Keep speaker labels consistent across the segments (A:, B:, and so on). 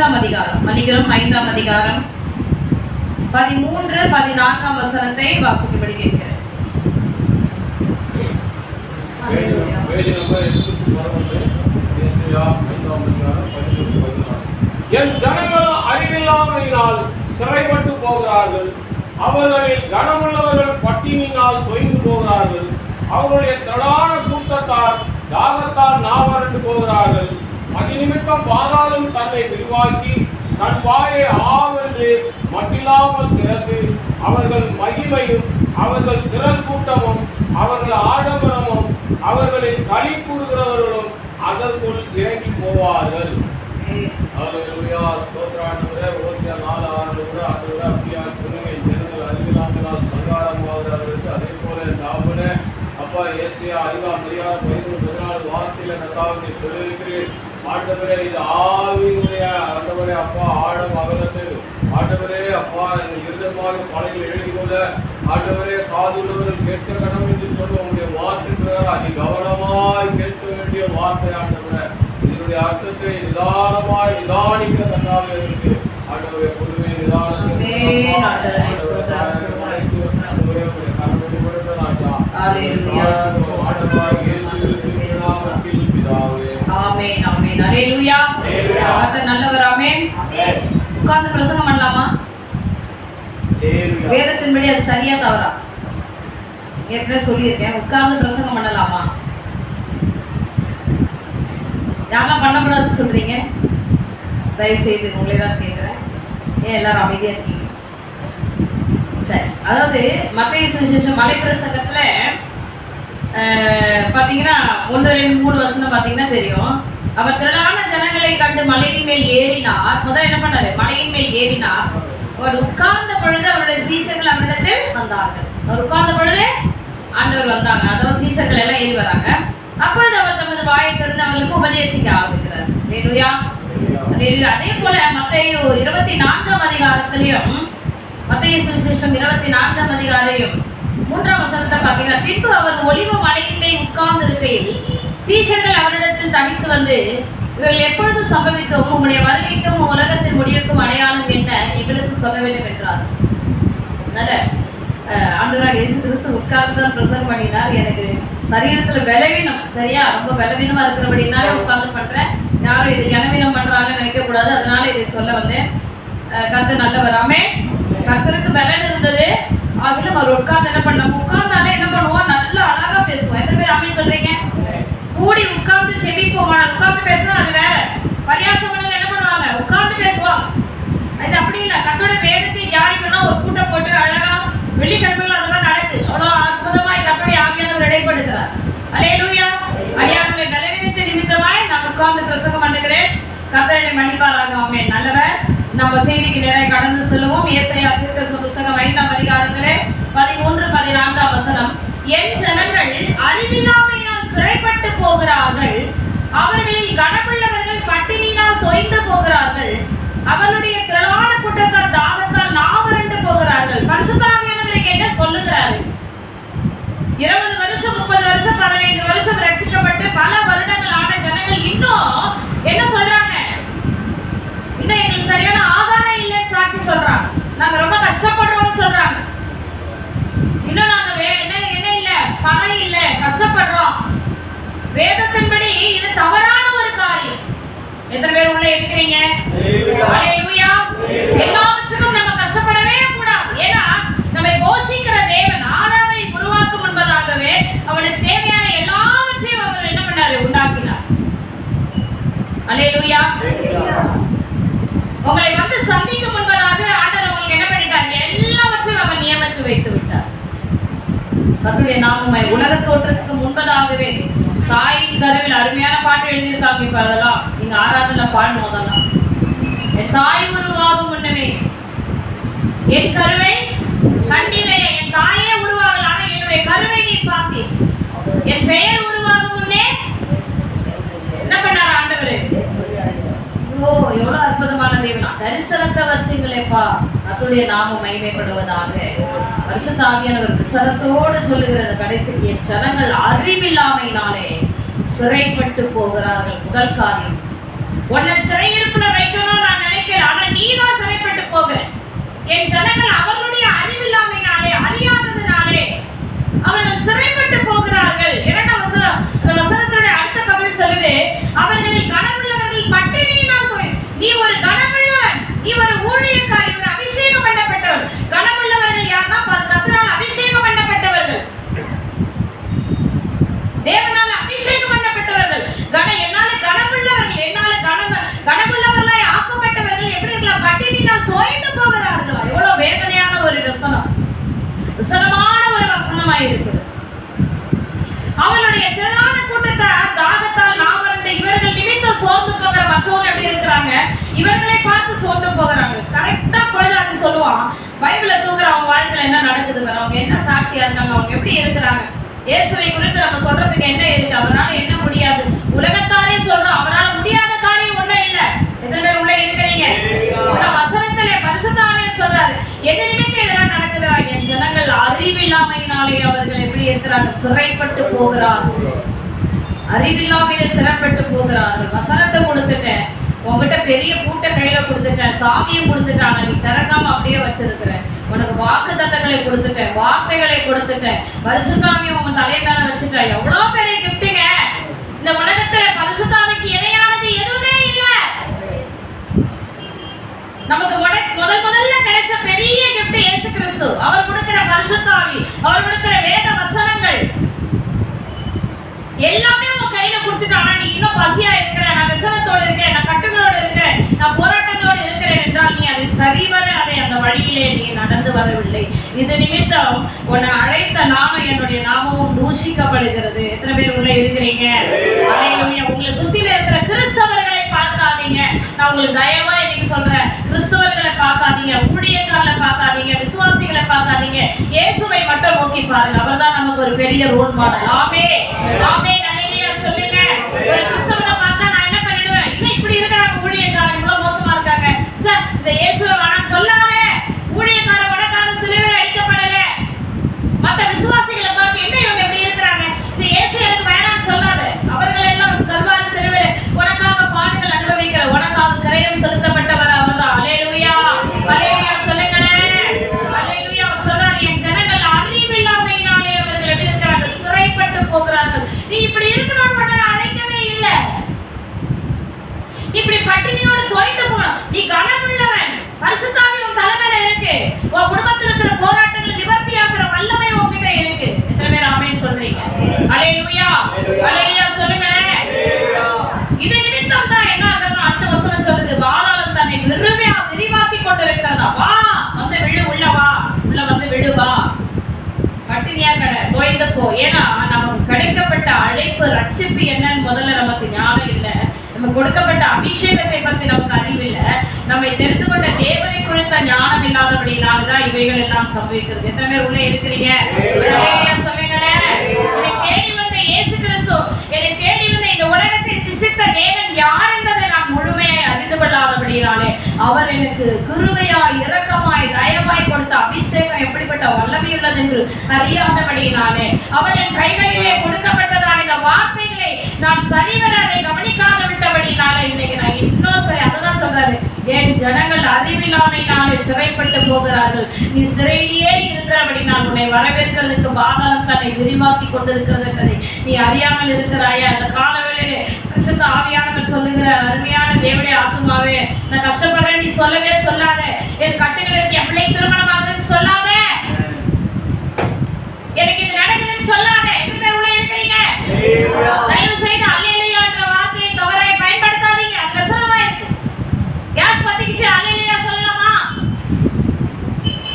A: 5ஆம் அதிகாரம், மன்னிக்கிறோம், 5ஆம் அதிகாரம் 13, 14 வசனத்தை வாசிக்கும்படி கேட்கிறேன்.
B: என் ஜனங்கள் அறிவில்லாமையினால் சிறைப்பட்டு போகிறார்கள். அவர்களில் கனமுள்ளவர்கள் பட்டினியினால் தொய்ந்து போகிறார்கள். அவர்களுடைய திரளான கூட்டத்தார் தாகத்தால் நாவறண்டு போகிறார்கள். அதிநிமித்தம் பாதாளம் தன்னை விரிவாக்கி தன் வாயை ஆவென்று மட்டில்லாமல் திறந்து அவர்கள் மகிமையும் அவர்கள் திரள் கூட்டமும் அவர்கள் ஆடம்பரமும் அவர்களின் களி கூறுகிறவர்களும் அதற்குள் இறங்கி போவார்கள். அதே போல அப்பா ஏசியா 5ஆம் அதிகாரம் 14 வார்த்தையில நல்லாவே சொல்லியிருக்கிறேன். ஆண்டவரே, இது ஆவியினுடைய ஆண்டவரே அப்பா ஆழம் அகலத்து ஆண்டவரே அப்பா இருதமாக பலையில் எழுதி கொள்ள ஆண்டவரே காதுள்ளவர்கள் கேட்க கடம் என்று சொல்ல உங்களுடைய வார்த்தை அதி கவனமாய் கேட்க வேண்டிய வார்த்தை ஆண்டவரே. இதனுடைய அர்த்தத்தை நிதானமாய் நிதானிக்க தன்னாவே இருக்கு ஆண்டவரே. பொதுவே
A: உட்கார்ந்து பிரசங்கம் பண்ணலாமா? வேதத்தின்படி அது சரியா தவறா? ஏற்கனவே சொல்லியிருக்கேன். உட்கார்ந்து பிரசங்கம் பண்ணலாமா? யாரெல்லாம் பண்ணக்கூடாதுன்னு சொல்றீங்க? தயவு செய்து உங்களே தான் கேட்குறேன். ஏன் எல்லாரும் அமைதியா இருக்கீங்க? சரி, அதாவது மத்தேயு சுவிசேஷம் மலைப்பிரசங்கத்துல பார்த்தீங்கன்னா 1, 2, 3 வசனம் பார்த்தீங்கன்னா தெரியும். அவர் திரளான ஜனங்களை கண்டு மலையின் மேல் ஏறினார். முதல்ல என்ன பண்ணாரு? மலையின் மேல் ஏறினார். அவர் உட்கார்ந்த பொழுது அவருடைய சீஷர்கள் அவரிடத்தில் வந்தார்கள். அவர் உட்கார்ந்த பொழுது ஆண்டவர் வந்தாங்க. அதாவது சீஷர்கள் எல்லாம் ஏறி வராங்க. அப்பொழுது அவர் தமது வாயை திறந்து அவர்களுக்கு உபதேசிக்க ஆரம்பிக்கிறார். அல்லேலூயா, அல்லேலூயா. அதே போல மத்தேயு 24ஆம் அதிகாரத்திலையும் மத்தேயு சுவிசேஷம் 24ஆம் அதிகாரம் 3ஆம் வசனத்தை பார்த்தீங்கன்னா, பின்பு அவர் ஒலிவ மலையின் மேல் உட்கார்ந்து இருக்கையில் சீஷர்கள் அவரிடத்தில் தனித்து வந்து, இவர்கள் எப்பொழுது சம்பவிக்கும்? உங்களுடைய வருகைக்கும் உலகத்தின் முடிவுக்கும் அடையாளம் என்ன? எங்களுக்கு சொல்ல வேண்டும் என்றார். அதனால ஆண்டவராக இயேசு கிறிஸ்து உட்கார்ந்து தான் பிரசங்கம் பண்ணினார். எனக்கு சரீரத்துல பலவீனம், சரியா, ரொம்ப பலவீனமா இருக்கிறபடினால உட்கார்ந்து பண்றேன். யாரும் இது கனவீனம் பண்றாங்கன்னு நினைக்க கூடாது. அதனால இதை சொல்ல வந்தேன். கர்த்தர் நல்லவர். ஆமென். கர்த்தருக்கு பலன் இருந்தது. அதிலும் அவர் உட்கார்ந்து என்ன பண்ணலாம்? உட்கார்ந்தாலே என்ன பண்ணுவோம்? நல்லா அழகா பேசுவோம். எத்தனை பேர் ஆமென் சொல்றீங்க? கூடி உட்கார்ந்து செபிப்போம். உட்கார்ந்து பேசினா அது வேற. பரியாசம் பண்ணல என்ன பண்ணுவாங்க? உட்கார்ந்து பேசுவாங்க. அது அப்படி இல்லை. கர்த்தருடைய வேதத்தை தியானிக்கணும். ஒரு கூட்டம் போட்டு அழகா வெள்ளிக்கிழமைகள் அந்த மாதிரி நடக்கு. அவ்வளோ அற்புதமாய் கர்த்தருடைய ஆவியானவர் இடைப்படுகிறார். அல்லேலூயா. அடியாருடைய பலவீனத்தை நிமித்தமாய் நான் உட்கார்ந்து பிரசங்கம் பண்ணுகிறேன். கர்த்தரை மன்னிப்பாராக. ஆமென். நல்லவர். நம்ம செய்திக்கு நிறைய கடந்து சொல்லுவோம். ஏசாயா தீர்க்கதரிசி புத்தகம் 5ஆம் அதிகாரத்திலே 13, 14 வசனம், என் ஜனங்கள் அறிவில்லாமையினால் சிறைப்பட்டு போகிறார்கள். அவர்களில் கனமுள்ளவர்கள் பட்டினியினால் தொய்ந்து போகிறார்கள். அவருடைய திரளான கூட்டத்தார் தாகத்தால் நாவறண்டு போகிறார்கள். பரிசுத்த ஆவியானவர் என்ன சொல்லுகிறாரு? 20 வருஷம், 30 வருஷம், 15 வருஷம் ரட்சிக்கப்பட்டு பல வருடங்கள் ஆன ஜனங்கள் இன்னும் என்ன சொல்றாங்க? இன்னும் எங்களுக்கு சரியான ஆகாரம் இல்லைன்னு சாட்சி சொல்றாங்க. நாங்க ரொம்ப கஷ்டப்படுறோம்னு சொல்றாங்க. இன்னும் நாங்க என்ன இல்ல, பணம் இல்ல, கஷ்டப்படுறோம். வேதத்தின்படி இது தவறான ஒரு காரியம். எத்தனை பேர் உள்ள இருக்கிறீங்க? அல்லேலூயா. எல்லாவற்றுக்கும் நம்ம கஷ்டப்படவே கூடாது. ஏன்னா நம்மை போஷிக்கிற தேவன் ஆதாமை உருவாக்கும் முன்பதாகவே அவனுக்கு தேவையான எல்லாவற்றையும் அவர் என்ன பண்ணாரு? உண்டாக்கினார். அல்லேலூயா. உங்களை வந்து சந்திக்கும் முன்பதாக ஆண்டவர் உங்களுக்கு என்ன பண்ணிட்டார்? எல்லாவற்றையும் அவர் நியமித்து வைத்து விட்டார். கர்த்தருடைய நாமம் உலக தோற்றத்துக்கு முன்பதாகவே தாயின் கருவில் அருமையான பாட்டு எழுதியிருக்காங்க. இப்ப அதெல்லாம் நீங்க ஆராதனை பாடணும். அதெல்லாம் என் தாய் உருவாகும் முன்னமே என் கருவை கண்டீரே. என் தாயே உருவாகல, ஆனா என்னுடைய கருவை நீ பார்த்தீர். என் பெயர் உருவாகும் முன்னே என்ன பண்ணார் ஆண்டவர்? ஓ, எவ்வளவு அற்புதமான தேவனா! தரிசனத்தை வச்சுங்களேப்பா. கர்த்தருடைய நாமம் மகிமைப்படுவதாக. பரிசுத்த ஆவியானவர் விசனத்தோடு சொல்லுகிறது கடைசிக்கு, என் ஜனங்கள் அறிவில்லாமையினாலே சிறைப்பட்டு போகிறார்கள். முதல் காரியம், உன்னை சிறையிருப்புல வைக்கணும் நான் இருக்கிறாங்க, இவர்களை பார்த்து சோர்ந்து போகிறாங்க. கரெக்டா புரஜாதி சொல்லுவான், பைபிளை தூக்குற அவங்க வாழ்க்கையில என்ன நடக்குது, அவங்க என்ன சாட்சியா இருக்காங்க, அவங்க எப்படி இருக்கிறாங்க. இயேசுவை குறித்து நம்ம சொல்றதுக்கு என்ன இருக்கு? அவரால் என்ன முடியாது? உலகத்தாரே சொல்றோம், அவரால் முடியாத காரியம் ஒண்ணும் இல்லை. எத்தனை பேர் உள்ள இருக்கிறீங்க? வசனத்திலே பரிசுத்த ஆவியானவர் சொல்றாரு, என்ன நிமித்தம் இதெல்லாம் நடக்குதா? என் ஜனங்கள் அறிவில்லாமையினாலே அவர்கள் எப்படி இருக்கிறாங்க? சிறைப்பட்டு போகிறார்கள். அறிவில்லாமையிலே சிறைப்பட்டு போகிறார்கள். வசனத்தை கொடுத்துட்டேன், உங்ககிட்ட பெரிய பூட்டை கையில கொடுத்துட்டேன், சாவியும் கொடுத்துட்டாங்க, நீ திறக்காம அப்படியே வச்சிருக்கிற. உனக்கு வாக்கு தத்தங்களை கொடுத்துட்டேன், வார்த்தைகளை கொடுத்துட்டேன், பரிசுத்தாவியை உங்க தலைமையில வச்சுட்டேன். எவ்வளவு பெரிய கிஃப்ட்டுங்க! இந்த உலகத்துல பரிசுத்தாவிக்கு இணையானது எதுவுமே இல்லை. நமக்கு முதல்ல கிடைச்ச பெரிய கிஃப்ட் இயேசு கிறிஸ்து. அவர் கொடுக்கிற பரிசுத்தாவி, அவர் கொடுக்கிற வேத வசனங்கள் எல்லாமே உங்க கையில கொடுத்துட்டானா, நீ இன்னும் பசியா இருக்கிற, நான் விசனத்தோடு இருக்கேன், நான் கட்டுகளோடு இருக்கிறேன், நான் போராட்டத்தோடு இருக்கிறேன் என்றால் நீ அதை சரிவர அந்த வழியிலே நீ நடந்து வரவில்லை. இது நிமித்தம் உன்னை அழைத்த நாமம், என்னுடைய நாமமும் தூஷிக்கப்படுகிறது. எத்தனை பேர் உள்ள இருக்கிறீங்க? உங்களை சுத்தில இருக்கிற கிறிஸ்தவர்களை பார்க்காதீங்க. நான் உங்களுக்கு தயவா இன்னைக்கு சொல்றேன், கிறிஸ்தவர்களை பார்க்காதீங்க, ஊழியக்காரர்களை பார்க்காதீங்க, விசுவாசிகளை பார்க்காதீங்க, இயேசுவை மட்டும் நோக்கி பாருங்க. அவர்தான் நமக்கு ஒரு பெரிய ரோல் மாடல். ஆமென், ஆமென், அல்லேலூயா சொல்லுங்க. ஒரு கிறிஸ்தவனை பார்த்தா நான் என்ன பண்ணிடுவேன்? இன்னும் இப்படி இருக்கிறாங்க ஊழியக்காரங்க, இவ்வளவு மோசமா இருக்காங்க, இந்த இயேசுவை வேணாம்னு சொல்லாதே. ஊழியக்காரன் உனக்காக சிலுவையில் அடிக்கப்படல. மற்ற விசுவாசிகளை பார்த்து என்ன இவங்க எப்படி இருக்கிறாங்க, இந்த இயேசு எனக்கு வேணாம்னு சொல்லாத. அவர்கள் எல்லாம் கல்வாரி சிலுவையில் உனக்காக பாடுகள் அனுபவிக்கிற, உனக்காக கிரயம் செலுத்தப்பட்டவர் அவர்தான். அல்லேலூயா, அல்லேலூயா சொல்லுங்களேன், அல்லேலூயா. சொல்றாரு, என் ஜனங்கள் அறிவில்லாமையினாலே அவர்கள் எப்படி இருக்கிறாங்க? சிறைப்பட்டு போகிறார்கள். நீ இப்படி இருக்கணும்னு நான் அழைக்கவே இல்லை. இப்படி பட்டினியோடு தோய்ந்து போகணும். நீ கனமுள்ளவன், பரிசுத்தாவி உன் தலைமையில இருக்கு, உன் குடும்பத்தில் இருக்கிற போராட்டங்களை நிவர்த்தி ஆக்குற வல்லமை உன்கிட்ட இருக்கு. எத்தனை பேர் ஆமென் சொல்றீங்க? அல்லேலூயா, அல்லேலூயா சொல்லுங்களேன். இது நிமித்தம் தான் என்ன ஆகுதுன்னா, அடுத்த வசனம் சொல்லுது, பாதாளம் தன்னை விரிவாக்கி கொண்டிருக்கிறதா. வா, வந்து விழு, உள்ள வா, உள்ள வந்து விழுவா. பட்டினியா கடை தோய்ந்து போ. ஏன்னா நமக்கு கிடைக்கப்பட்ட அழைப்பு, ரட்சிப்பு என்னன்னு முதல்ல நமக்கு ஞானம் இல்லை. நமக்கு கொடுக்கப்பட்ட அபிஷேகத்தை பற்றி நமக்கு அறிவில்லை. நம்மை தெரிந்து கொண்ட தேவனை குறித்த ஞானம் இல்லாதபடினால்தான் இவைகள் எல்லாம் சம்பவிக்கிறது. எத்தனை பேர் உள்ள இருக்கிறீங்க? சொல்லுங்களேன். என்னை தேடி வந்த இயேசு கிறிஸ்து, என்னை தேடி வந்த இந்த உலகத்தை சிருஷ்டித்த தேவன் யார் என்பதை நான் முழுமையாய் அறிந்து கொள்ளாதபடினாலே அவர் எனக்கு கிருபையாய், இரக்கமாய், தயவாய் கொடுத்த அபிஷேகம் எப்படிப்பட்ட வல்லமை உள்ளது என்று அறியாதபடினாலே, அவர் என் கைகளிலே கொடுக்கப்பட்டதான இந்த வார்த்தைகளை நான் சரிவர அதை கவனிக்காத விட்டபடினாலே இன்னைக்கு நான் இன்னும் சரி. அதுதான் சொல்றாரு, என் ஜனங்கள் அறிவில்லாமையினாலே சிறைப்பட்டு போகிறார்கள். நீ சிறையிலேயே இருக்கிறபடினால் உன்னை வரவேற்கிறதுக்கு பாதாளம் தன்னை விரிவாக்கி கொண்டிருக்கிறது என்பதை நீ அறியாமல் இருக்கிறாயா? அந்த காலவேளையிலே பரிசுத்த ஆவியானவர் சொல்லுகிற, அருமையான தேவனுடைய ஆத்துமாவே, நான் கஷ்டப்படுறேன் நீ சொல்லவே சொல்லாத. என் கட்டுகளுக்கு என் பிள்ளை திருமணமாகுதுன்னு சொல்லாத. எனக்கு இது நடக்குதுன்னு சொல்லாத. எத்தனை பேர் உள்ள இருக்கிறீங்க? தயவு செய்து அல்லேலூயா என்ற வார்த்தையை தவறாய் பயன்படுத்தாதீங்க. அது வசனமா இருக்கு. கேஸ் பத்திக்கிச்சு அல்லேலூயா சொல்லலாமா?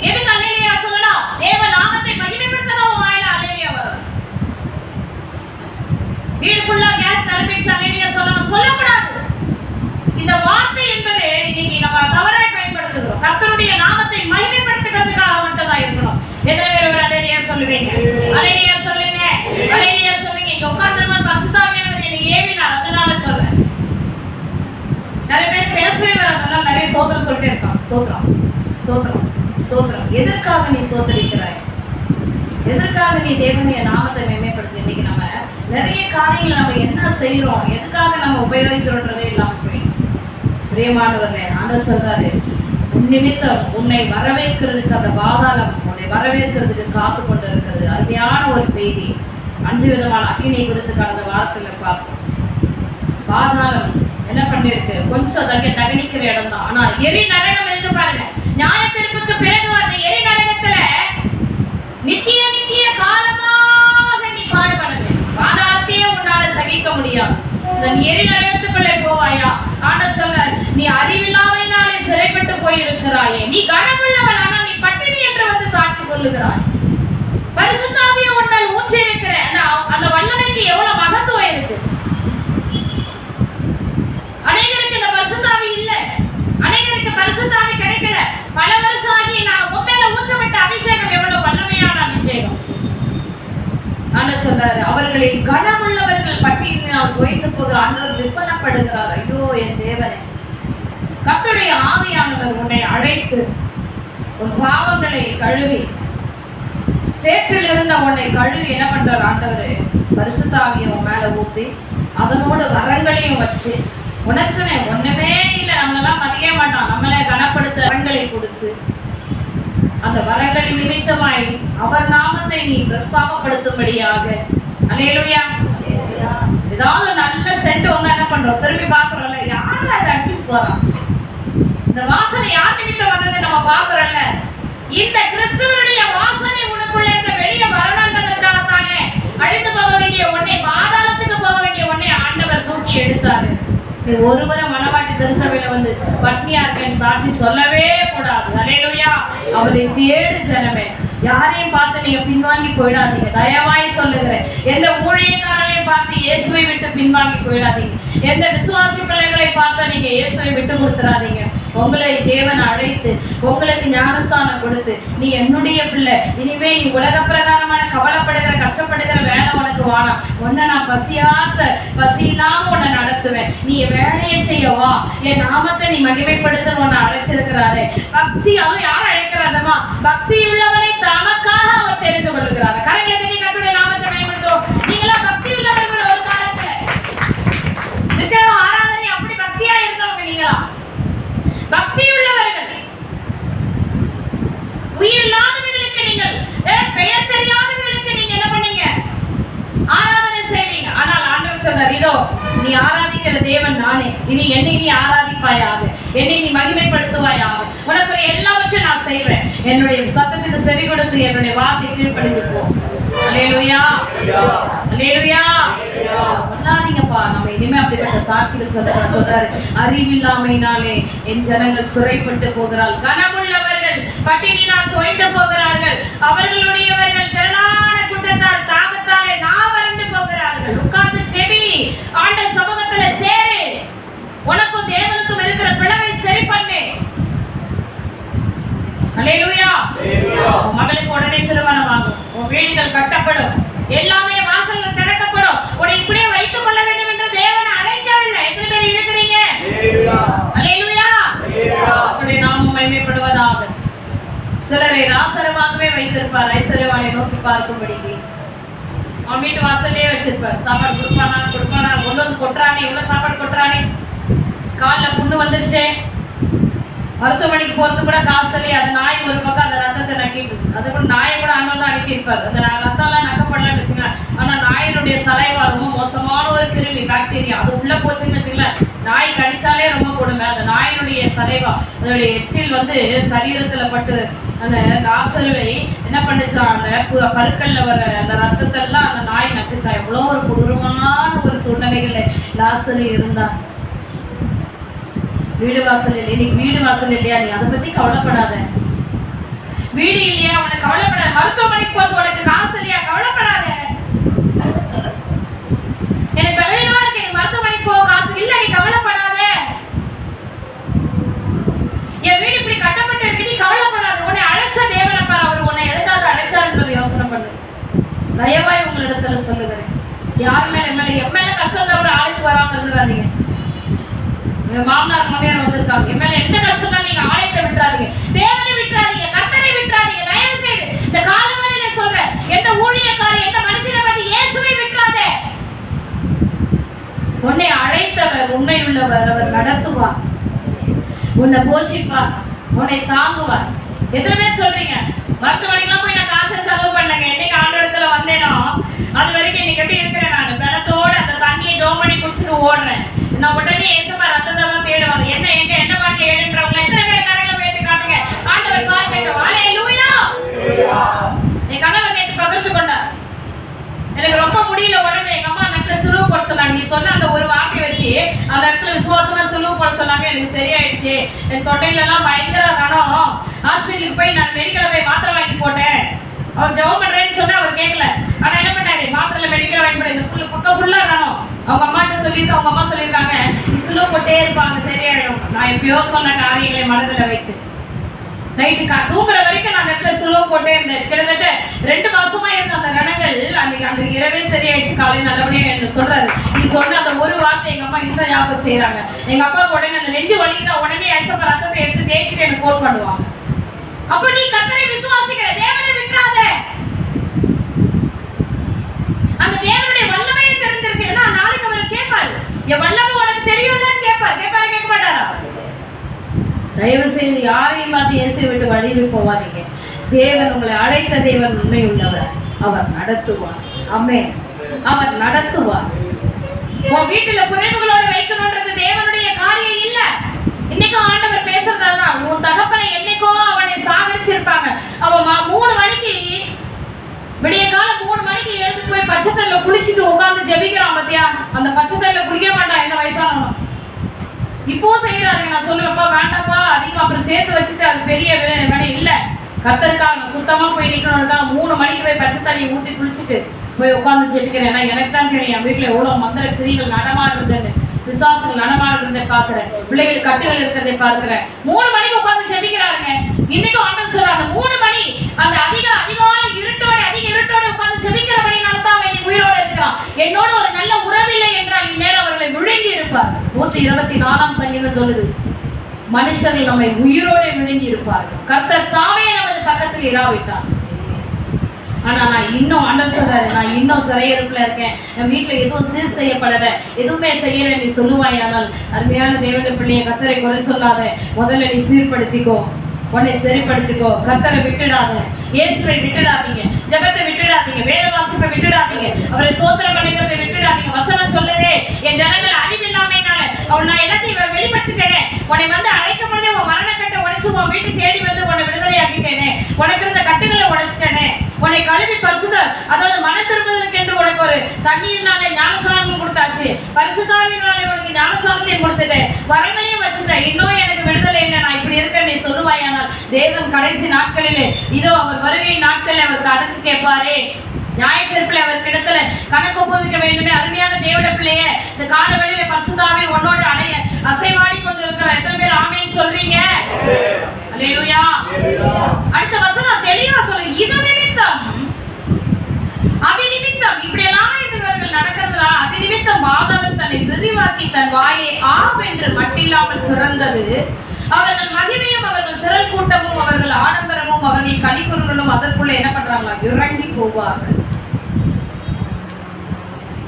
A: எதுக்கு அல்லேலூயா சொல்லணும்? தேவ நாமத்தை மகிமைப்படுத்ததான் உன் வாயில அல்லேலூயா வரும். வீடு ஃபுல்லா கேஸ் நிரம்பிடுச்சு அல்லேலூயா சொல்லணும் சொல்லக்கூடாது. இந்த வார்த்தை என்பது இன்னைக்கு நம்ம தவறாய் பயன்படுத்துகிறோம். கர்த்தருடைய நாமத்தை மகிமைப்படுத்துகிறதுக்காக மட்டும் தான் இருக்கணும். எத்தனை பேர் ஒரு அல்லேலூயா சொல்லுவீங்க? அல்லேலூயா சொல்லுங்க, அல்லேலூயா சொல்லுங்க. இங்க உட்கார்ந்திருந்த பரிசுத்த ஆவியானவர் என்னை ஏவினார், அதனால சொல்றேன். நிறைய பேர் பேசவே வரதுனால நிறைய சோதனை சொல்லிட்டே இருக்காங்க. சோதரம், சோதரம், சோதரம். எதற்காக நீ சோதரிக்கிறாய்? எதற்காக நீ தேவனுடைய நாமத்தை மேம்படுத்தி? இன்னைக்கு நம்ம நிறைய காரியங்களை நம்ம என்ன செய்யறோம், எதுக்காக நம்ம உபயோகிக்கிறோன்றதே இல்லாம போயிடுச்சு. பிரியமானவர்களே, ஆண்டவர் சொல்றாரு, உன் நிமித்தம் உன்னை வரவேற்கிறதுக்கு அந்த பாதாளம் உன்னை வரவேற்கிறதுக்கு காத்து கொண்டு இருக்கிறது. அருமையான ஒரு செய்தி. 5 விதமான அக்கினை கொடுத்து கடந்த வாரத்துல பார்த்தோம். பாதாளம் என்ன பண்ணிருக்கு? கொஞ்சம் தகனிக்கிற இடம் தான். ஆனா எரி நரகம் இருக்கு பாருங்க. நியாய தீர்ப்புக்கு பிறகு அந்த எரி நரகத்துல நித்திய நித்திய காலமாக நீ பாடுபடுவே. பாதாளத்தையே உன்னால சகிக்க முடியாது. இந்த எரி நரகத்துக்குள்ளே போவாயா? ஆண்டவர் சொல்றார், நீ அறிவில்லாமையினாலே சிறைப்பட்டு போயிருக்கிறாயே. நீ கனமுள்ளவன், ஆனால் நீ பட்டினி என்று வந்து சாட்சி சொல்லுகிறாய். பரிசுத்த ஆவியை உன்னால் ஊற்றி இருக்கிற அந்த வல்லமைக்கு எவ்வளவு மகத்துவம் இருக்கு. அநேகருக்கு இந்த பரிசுத்த ஆவி ஆண்டவர் சொல்றாரு, அவர்களில் கனமுள்ளவர்கள் பட்டியலினால் தோய்ந்து போகிற ஆண்டவர் விசனப்படுகிறார். ஐயோ என் தேவனே, கர்த்தருடைய ஆவியானவர் உன்னை அழைத்து உன் பாவங்களை கழுவி, சேற்றில் இருந்த உன்னை கழுவி என்ன பண்றார் ஆண்டவர்? பரிசுத்த ஆவியை உன் மேல ஊத்தி அதனோட வரங்களையும் வச்சு, உனக்குன்னு ஒண்ணுமே இல்லை, நம்மளெல்லாம் மதிய மாட்டான், நம்மளை கனப்படுத்த வரங்களை கொடுத்து, அந்த வரங்களின் நிமித்தமாய் அவர் நாமத்தை நீ பிரஸ்தாபப்படுத்தும்படியாக. அல்லேலூயா. ஏதாவது நல்ல சென்ட் ஒண்ணு என்ன பண்றோம், திரும்பி பாக்குறோம்ல, யாரும் அதை அடிச்சுட்டு போறான், இந்த வாசனை யார் நிமித்தம் வந்ததை நம்ம பாக்குறோம்ல. இந்த கிறிஸ்துவனுடைய வாசனை உனக்குள்ள இருக்க வெளியே வரணுங்கிறதுக்காகத்தானே அழிந்து போக வேண்டிய உன்னை, பாதாளத்துக்கு போக வேண்டிய உன்னை ஆண்டவர் தூக்கி எடுத்தாரு. நீ ஒருவரை மனவாட்டி திருச்சபையில வந்து பட்னியா இருக்கேன்னு சாட்சி சொல்லவே கூடாது. அல்லேலூயா. அவரை தேடு ஜனமே. யாரையும் பார்த்து நீங்க பின்வாங்கி போயிடாதீங்க. தயவாய் சொல்லுகிறேன், எந்த ஊழியக்காரனையும் பார்த்து இயேசுவை விட்டு பின்வாங்கி போயிடாதீங்க. எந்த விசுவாசி பிள்ளைகளை பார்த்து நீங்க இயேசுவை விட்டு கொடுத்துடாதீங்க. உங்களை தேவன் அழைத்து உங்களுக்கு ஞானஸ்தானம் கொடுத்து, நீ என்னுடைய பிள்ளை, இனிமே நீ உலக பிரகாரமான கவலைப்படுகிற கஷ்டப்படுகிற வேலை உனக்கு வேணாம், உன்னை நான் பசி இல்லாம உன்னை நடத்துவேன், நீ வேலையை செய்யவா, என் நாமத்தை நீ மகிமைப்படுத்த உன்னை அழைச்சிருக்கிறாரு. பக்தி, அவன் யார் அழைக்கிறாதமா? பக்தி உள்ளவனை தமக்காக அவர் தெரிந்து கொள்ளுகிறார். கரைகளுக்கு நீ கர்த்தருடைய நாமத்தை மேம்படுத்தும். நீங்களா பக்தி உள்ளவர்கள் ஒரு காலத்துல நிச்சய ஆராதனை அப்படி பக்தியா இருந்தவங்க. நீங்களா பக்தி உள்ளவர்கள், உயிர் இல்லாதவர்களுக்கு நீங்கள், பெயர் தெரியாதவர்களுக்கு நீங்க என்ன பண்ணீங்க? ஆராதனை செய்வீங்க. ஆனால் ஆண்டவர் சொன்னார், இதோ நீ ஆராதிக்கிற தேவன் நானே, இனி என்னை நீ ஆராதிப்பாயாக, என்னை நீ மகிமைப்படுத்துவாயாக, உனக்கு எல்லாவற்றையும் நான் செய்வேன். என்னுடைய சத்தத்துக்கு செவி கொடுத்து என்னுடைய வார்த்தை கீழ்ப்படிந்து போ. அல்லேலூயா. அல்லேலூயா. சொல்லாதீங்கப்பா, நம்ம இனிமே அப்படிப்பட்ட சாட்சிகள் சொல்றாரு. அறிவில்லாமையினாலே என் ஜனங்கள் சுரைப்பட்டு போகிறாள், கனமுள்ளவர்கள் பட்டினினால் தோய்ந்து போகிறார்கள், அவர்களுடையவர்கள் திரளான குற்றத்தால் தாகத்தாலே நாவறண்டு போகிறார்கள். உட்கார்ந்து செவி, ஆண்ட சமூகத்துல சேரு, உனக்கும் தேவனுக்கும் இருக்கிற பிளவை சரி பண்ணு. அல்லேலூயா. மகளுக்கு உடனே திருமணம் ஆகும், உன் வீடுகள் கட்டப்படும், எல்லாமே வாசல்கள் திறக்கப்படும். உன்னை இப்படியே வைத்துக் கொள்ள வேண்டும் என்று தேவன் அழைக்கவில்லை. எத்தனை பேர் இருக்கிறீங்க? அல்லேலூயா. அவருடைய நாமம் மகிமைப்படுவதாக. சிலரை ராசரமாகவே வைத்திருப்பார், ஐஸ்வர்யவானை நோக்கி பார்க்கும்படிக்கு. அவன் வீட்டு வாசல்லே வச்சிருப்பார். சாப்பாடு கொடுப்பானா ஒண்ணு வந்து கொட்டுறானே, இவ்வளவு சாப்பாடு கொட்டுறானே, காலில் புண்ணு வந்துருச்சே, மருத்துவமனைக்கு போறது கூட காசு இல்லையே, அது நாய் ஒரு பக்கம் அந்த ரத்தத்தை நக்கிட்டு, அது கூட நாயை கூட அண்ணன் தான் அனுப்பியிருப்பாரு. அந்த ரத்தம்லாம் நக்கப்படலன்னு வச்சுக்கலாம். ஆனா நாயினுடைய சலைவா ரொம்ப மோசமான ஒரு கிருமி, பாக்டீரியா, அது உள்ள போச்சுன்னு வச்சுக்கலாம், நாய் கடிச்சாலே ரொம்ப கொடுமை. அந்த நாயினுடைய சலைவா, அதனுடைய எச்சில் வந்து சரீரத்துல பட்டு அந்த லாசருவை என்ன பண்ணுச்சா, அந்த பருக்கல்ல வர அந்த ரத்தத்தெல்லாம் அந்த நாய் நக்குச்சா. எவ்வளோ ஒரு கொடூரமான ஒரு சூழ்நிலைகள்ல லாசரு இருந்தா. வீடு வாசல் இல்லை, இன்னைக்கு வீடு வாசல் இல்லையா, நீ அதை பத்தி கவலைப்படாத. வீடு இல்லையா, உனக்கு கவலைப்படாத. மருத்துவமனைக்கு போறது உனக்கு காசு இல்லையா, கவலைப்படாத. எனக்கு பலவீனமா இருக்கு, எனக்கு மருத்துவமனைக்கு போக காசு இல்ல, நீ கவலைப்படாத. என் வீடு இப்படி கட்டப்பட்டு இருக்கு, நீ கவலைப்படாத. உன்னை அழைச்ச தேவனை பாரு, அவர் உன்னை எதுக்காக அழைச்சாருன்றது யோசனை பண்ணு. தயவாய் உங்களிடத்துல சொல்லுகிறேன், யார் மேல என் மேல கஷ்டம் தான் ஆளுக்கு வராம இருந்துடாதீங்க. மாமனார் மாமியார் வந்திருக்காங்க, என் மேல என்ன கஷ்டம் தான், நீங்க ஆலயத்தை விட்டுறாதீங்க, தேவனை விட்டுறாதீங்க, கர்த்தரை விட்டுறாதீங்க. தயவு செய்து இந்த காலவரையில சொல்றேன், எந்த ஊழியக்காரர் எந்த மனுஷனை பத்தி இயேசுவை விட்டுறாதே. உன்னை அழைத்தவர் உண்மை உள்ளவர், அவர் நடத்துவார், உன்னை போஷிப்பார், உன்னை தாங்குவார். எத்தனை பேர் சொல்றீங்க, மருத்துவமனைக்கெல்லாம் போய் நான் காசை செலவு பண்ணங்க, என்னைக்கு ஆண்டவரத்துல வந்தேனோ அது வரைக்கும் இன்னைக்கு எப்படி இருக்கிறேன், நான் பலத்தோட அந்த தண்ணியை ஜோம் பண்ணி குடிச்சுட்டு ஓடுறேன். நான் உடனே ஏசப்பா ரத்தத்தெல்லாம் தேடுவாங்க, என்ன எங்க என்ன பாட்டில் ஏடுன்றவங்க எத்தனை பேர் கரங்களை பேசி காட்டுங்க, ஆண்டவர் பார்க்கட்டும். அல்லேலூயா. என் கணவர் நேற்று பகிர்ந்து கொண்டார், எனக்கு ரொம்ப முடியல உடம்பு, எங்க அம்மா அந்த இடத்துல சுலுவு போட சொன்னாங்க, நீ சொன்ன அந்த ஒரு வார்த்தை வச்சு அந்த இடத்துல விசுவாசமா சுலுவு போட சொன்னாங்க, எனக்கு சரியாயிடுச்சு. என் தொண்டையில எல்லாம் பயங்கர ரணம், ஹாஸ்பிட்டலுக்கு போய் நான் மெடிக்கல போய் மாத்திரை வாங்கி போட்டேன். அவர் ஜெபம் பண்றேன்னு சொன்னா அவர் கேட்கல, ஆனா என்ன பண்ணாரு, மாத்திரையில மெடிக்கல் வாங்கி போட, இந்த பக்கம் ஃபுல்லா ரணம். அவங்க அம்மாட்ட சொல்லிட்டு அவங்க அம்மா சொல்லியிருக்காங்க, நீ சுலுவு போட்டே இருப்பாங்க சரியாயிடும். நான் எப்பயோ சொன்ன காரியங்களை மனதில் வைத்து நைட்டு தூங்குற வரைக்கும் நான் அந்த இடத்துல சுலோ போட்டே இருந்தேன். கிட்டத்தட்ட 2 மாசமா இருந்த அந்த ரணங்கள் அந்த இரவே சரியாயிடுச்சு. காலையில் நல்லபடியாக என்ன சொல்றாரு, நீ சொன்ன அந்த ஒரு வார்த்தை எங்க அம்மா இன்னும் ஞாபகம் செய்யறாங்க. எங்க அப்பாவுக்கு உடனே அந்த நெஞ்சு வலிக்குதான் உடனே ஐசப்ப ரத்தத்தை எடுத்து தேய்ச்சிட்டு எனக்கு கோல் பண்ணுவாங்க. அப்ப நீ கர்த்தரை விசுவாசிக்கிற, தேவனை விட்டுறாத. அந்த தேவனுடைய வல்லமையை தெரிஞ்சிருக்கு. ஏன்னா நாளைக்கு அவர் கேட்பாரு, என் வல்லமை உனக்கு தெரியும்னு கேட்பாரு. கேட்க மாட்டாரா? தயவு செய்து யாரையும் பார்த்து இயேசுவை விட்டு வழிவி போவாதீங்க. தேவன் உங்களை அழைத்த தேவன் உண்மை உள்ளவர். அவர் நடத்துவார். ஆமென். அவர் நடத்துவார். உன் வீட்டுல குறைவுகளோட வைக்கணும்ன்றது தேவனுடைய காரியம் இல்ல. இன்னைக்கும் ஆண்டவர் பேசுறதுதான். உன் தகப்பனை என்னைக்கோ அவனை சாகடிச்சிருப்பாங்க. அவன் 3 மணிக்கு விடிய காலம் 3 மணிக்கு எழுந்து போய் பச்சை தண்ணில குளிச்சுட்டு உட்கார்ந்து ஜெபிக்கிறான். பத்தியா, அந்த பச்சை தண்ணில குளிக்க மாட்டான் எந்த வயசானவனும். இப்போ செய்யறாரு. நான் சொல்லுவேன்ப்பா வேண்டாப்பா அதிகம் அப்புறம் சேர்த்து வச்சுட்டு அது பெரிய வேலை இல்ல. கத்தருக்காக சுத்தமா போய் நிக்கணும்னுக்கா 3 மணிக்கு போய் பச்சை தண்ணியை ஊற்றி குளிச்சுட்டு போய் உட்காந்து ஜெபிக்கிறேன். ஏன்னா எனக்கு தான் தெரியும் என் வீட்டுல எவ்வளவு மந்திர கிரிகள் நடமாடுறதுன்னு, விசுவாசங்கள் நடமாடுறதை பாக்குறேன், பிள்ளைகள் கட்டுகள் இருக்கிறதை பார்க்கிறேன். 3 மணிக்கு உட்கார்ந்து ஜெபிக்கிறாருங்க. இன்னைக்கும் ஆண்டவர் சொல்றாங்க 3 மணி அந்த அதிகாலை அதிக இருட்டோட உட்கார்ந்து ஜெபிக்கிறபடி நடத்தான் அவன் உயிரோட இருக்கிறான். என்னோட ஒரு நல்ல உறவில்லை என்றால் இந்நேரம் அவர்களை விழுங்கி இருப்பார். 124ஆம் சங்கீதம் சொல்லுது, மனுஷர்கள் நம்மை உயிரோட விழுங்கி இருப்பார்கள். கர்த்தர் தாமே நமது பக்கத்தில் இராவிட்டார். ஆனா நான் இன்னும் ஆண்டவர் சொல்றாரு, நான் இன்னும் சிறையிருப்புல இருக்கேன், என் வீட்டுல எதுவும் சீர் செய்யப்படல, எதுவுமே செய்யல நீ சொல்லுவாயானால் அருமையான தேவனுடைய பிள்ளைய கர்த்தரை குறை சொல்லாத. முதல்ல நீ சீர்படுத்திக்கோ, உன்னை சரிப்படுத்திக்கோ. கர்த்தரை விட்டுடாத, இயேசுவை விட்டுடாதீங்க, ஜெபத்தை விட்டுடாதீங்க, வேத வாசிப்பை விட்டுடாதீங்க, அவரை சோத்திரம் பண்ணுகிறதை விட்டுடாதீங்க. வசனம் சொல்லுதே, என் ஜனங்கள் அறிவில்லாமைனால அவள் நான் எல்லாத்தையும் வெளிப்படுத்திட்டேனே, உன்னை வந்து அழைக்கும் பொழுதே உன் மரணக்கட்டை உடைச்சு உன் வீட்டு தேடி வந்து உன்னை விடுதலை ஆக்கிட்டேனே, உனக்கு இருந்த கட்டுகளை உடைச்சிட்டேனே, உன்னை கழுவி பரிசுத்த அதாவது மன திரும்புதலுக்கு என்று உனக்கு ஒரு தண்ணீர்னாலே ஞானஸ்நானம் கொடுத்தாச்சு, பரிசுத்தாவினாலே உனக்கு ஞானஸ்நானத்தையும் கொடுத்துட்டேன், வரங்களையும் வச்சுட்டேன், இன்னும் எனக்கு விடுதலை இல்லை, நான் இப்படி இருக்கேன் நீ சொல்லுவாயானால் தேவன் கடைசி நாட்களிலே இதோ அவர் வருகை நாட்களில் அவருக்கு கணக்கு கேட்பாரே. நியாயத்தீர்ப்பில் அவர் கிடத்துல கணக்கு ஒப்புவிக்க வேண்டுமே. அருமையான தேவனுடைய பிள்ளைய இந்த காலவெளியில பரிசுத்தாவி உன்னோடு அசைவாடி கொண்டு இருக்கிற எத்தனை பேர் ஆமென் சொல்றீங்க? அல்லேலூயா. அடுத்த வசனம் தெளிவா சொல்லுங்க, இது நிமித்தம் அது நிமித்தம் இப்படியெல்லாம் இவர்கள் நடக்கிறதுனால அது நிமித்தம் பாதாளம் தன்னை விரிவாக்கி தன் வாயை ஆவென்று மட்டில்லாமல் திறந்தது. அவர்கள் மகிமையும் அவர்கள் திரள் கூட்டமும் அவர்கள் ஆடம்பரமும் அவர்கள் கலிக்குறலும் அதற்குள்ள என்ன பண்றாங்களா, இறங்கி போவார்கள்.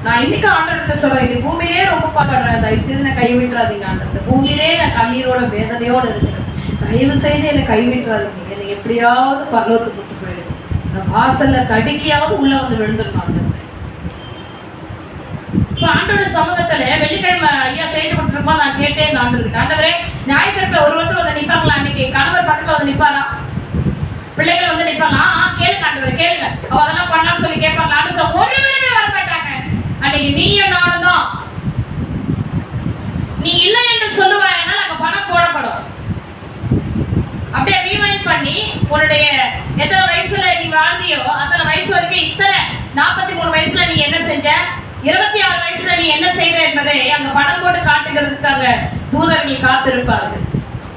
A: நான் இன்னைக்கு ஆண்டவர்கிட்ட சொல்றேன், இந்த பூமியிலே ரொம்ப பாடுறேன், தயவு செய்து என்னை கைவிட்டுறாதீங்க ஆண்டவர். பூமியிலே நான் கண்ணீரோட வேதனையோட இருக்கிறேன், தயவு செய்து என்னை கைவிட்டுறாதீங்க, என்னை எப்படியாவது பரலோகத்துக்கு கூட்டு போயிடுங்க, நான் வாசல்ல தடுக்கியாவது உள்ள வந்து விழுந்துடணும். இப்ப ஆண்டோட சமூகத்துல வெள்ளிக்கிழமை ஐயா செய்து கொடுத்துருப்பா, நான் கேட்டேன் ஆண்டவர்கிட்ட, ஆண்டவரே ஞாயிற்றுக்கிழமை ஒருவரத்துல வந்து நிப்பாங்களா, அன்னைக்கு கணவர் பக்கத்துல வந்து நிப்பாரா, பிள்ளைகள் வந்து நிப்பாங்களா, கேளுங்க ஆண்டவர் கேளுங்க, அவ அதெல்லாம் பண்ணான்னு சொல்லி கேட்பாங்களான்னு சொல்ல ஒருவருமே வர மாட்டாங்க. அன்னைக்கு நீயும் நானும் தான். நீ இல்லை என்று சொல்லுவாயனா அங்க பணம் போடப்படும். அப்படியே ரீவைண்ட் பண்ணி உன்னுடைய எத்தனை வயசுல நீ வாழ்ந்தியோ அத்தனை வயசு வரைக்கும் இத்தனை 43 வயசுல நீ என்ன செஞ்ச, 26 வயசுல நீ என்ன செய்த என்பதை அங்க படம் போட்டு காட்டுகிறதுக்காக தூதர்கள் காத்திருப்பார்கள்.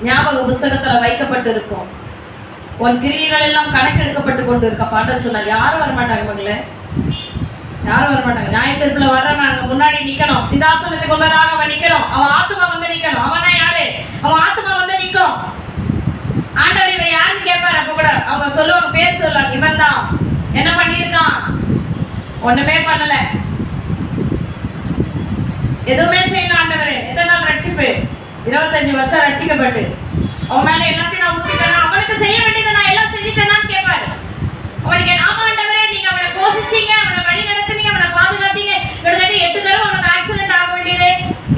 A: ஞாபக புஸ்தகத்துல வைக்கப்பட்டு இருக்கும். உன் கிரியைகள் எல்லாம் கணக்கெடுக்கப்பட்டு கொண்டு இருக்க பாட்ட சொன்னா யாரும் வரமாட்டாங்க மகளே, யாரும் வரமாட்டாங்க. நியாயத்தீர்ப்புல வர்ற நாங்க முன்னாடி நிக்கணும், சிதாசனத்துக்கு உள்ளதாக அவன் நிக்கணும், அவன் ஆத்துமா வந்து நிக்கணும். அவனா யாரு? அவன் ஆத்துமா வந்து நிக்கும். ஆண்டவர் இவன் யாருன்னு கேட்பாரு. அப்ப கூட அவங்க சொல்லுவாங்க, பேர் சொல்லுவாங்க, இவன் தான். என்ன பண்ணியிருக்கான்? ஒண்ணுமே பண்ணல, எதுவுமே செய்யணும். ஆண்டவரே எத்தனை நாள் ரட்சிப்பு? 25 வருஷம் ரட்சிக்கப்பட்டு அவன் மேல எல்லாத்தையும் நான் ஊத்திட்டேன், அவனுக்கு செய்ய வேண்டியதை நான் எல்லாம் செஞ்சுட்டேனான்னு கேட்பாரு. அவனுக்கு ஆமா ஆண்டவரே நீங்க அவனை போஷிச்சீங்க, அவனை வழி நடத்துனீங்க, அவனை பாதுகாத்தீங்க, கிட்டத்தட்ட 8 தடவை அவனுக்கு ஆக்சிடென்ட் ஆக வேண்டியது,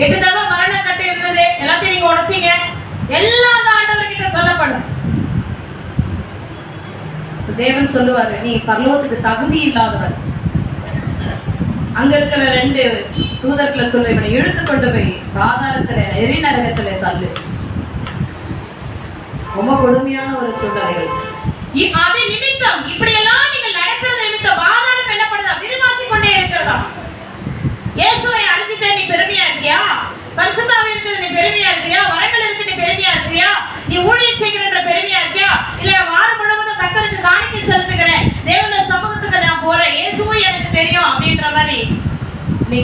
A: 8 தடவை மரண கட்டு இருந்தது, எல்லாத்தையும் நீங்க உடைச்சீங்க, எல்லாம் ஆண்டவர்கிட்ட சொல்லப்படும். தேவன் சொல்லுவாரு, நீ பரலோகத்துக்கு தகுதி இல்லாதவன். அங்க இருக்கிற 2 தூதர்களை சொல்ல, இவனை இழுத்துக்கொண்டு போய் பாதாளத்துல எரிநரகத்துல தள்ளு. ரொம்ப கொடுமையான ஒரு சூழ்நிலைகள். அது நிமித்தம் இப்படியெல்லாம் நீங்கள் நடக்கிறது நிமித்தம் பாதாளம் என்ன பண்ணுதா, விரிவாக்கி கொண்டே இருக்கிறதா. இயேசுவை அறிஞ்சிட்ட நீ பெருமையா இருக்கியா? பரிசுத்தாவி இருக்கிறது நீ பெருமையா இருக்கியா? வரங்கள் இருக்கு நீ பெருமையா இருக்கியா? நீ ஊழியம் செய்கிற பெருமையா இருக்கியா?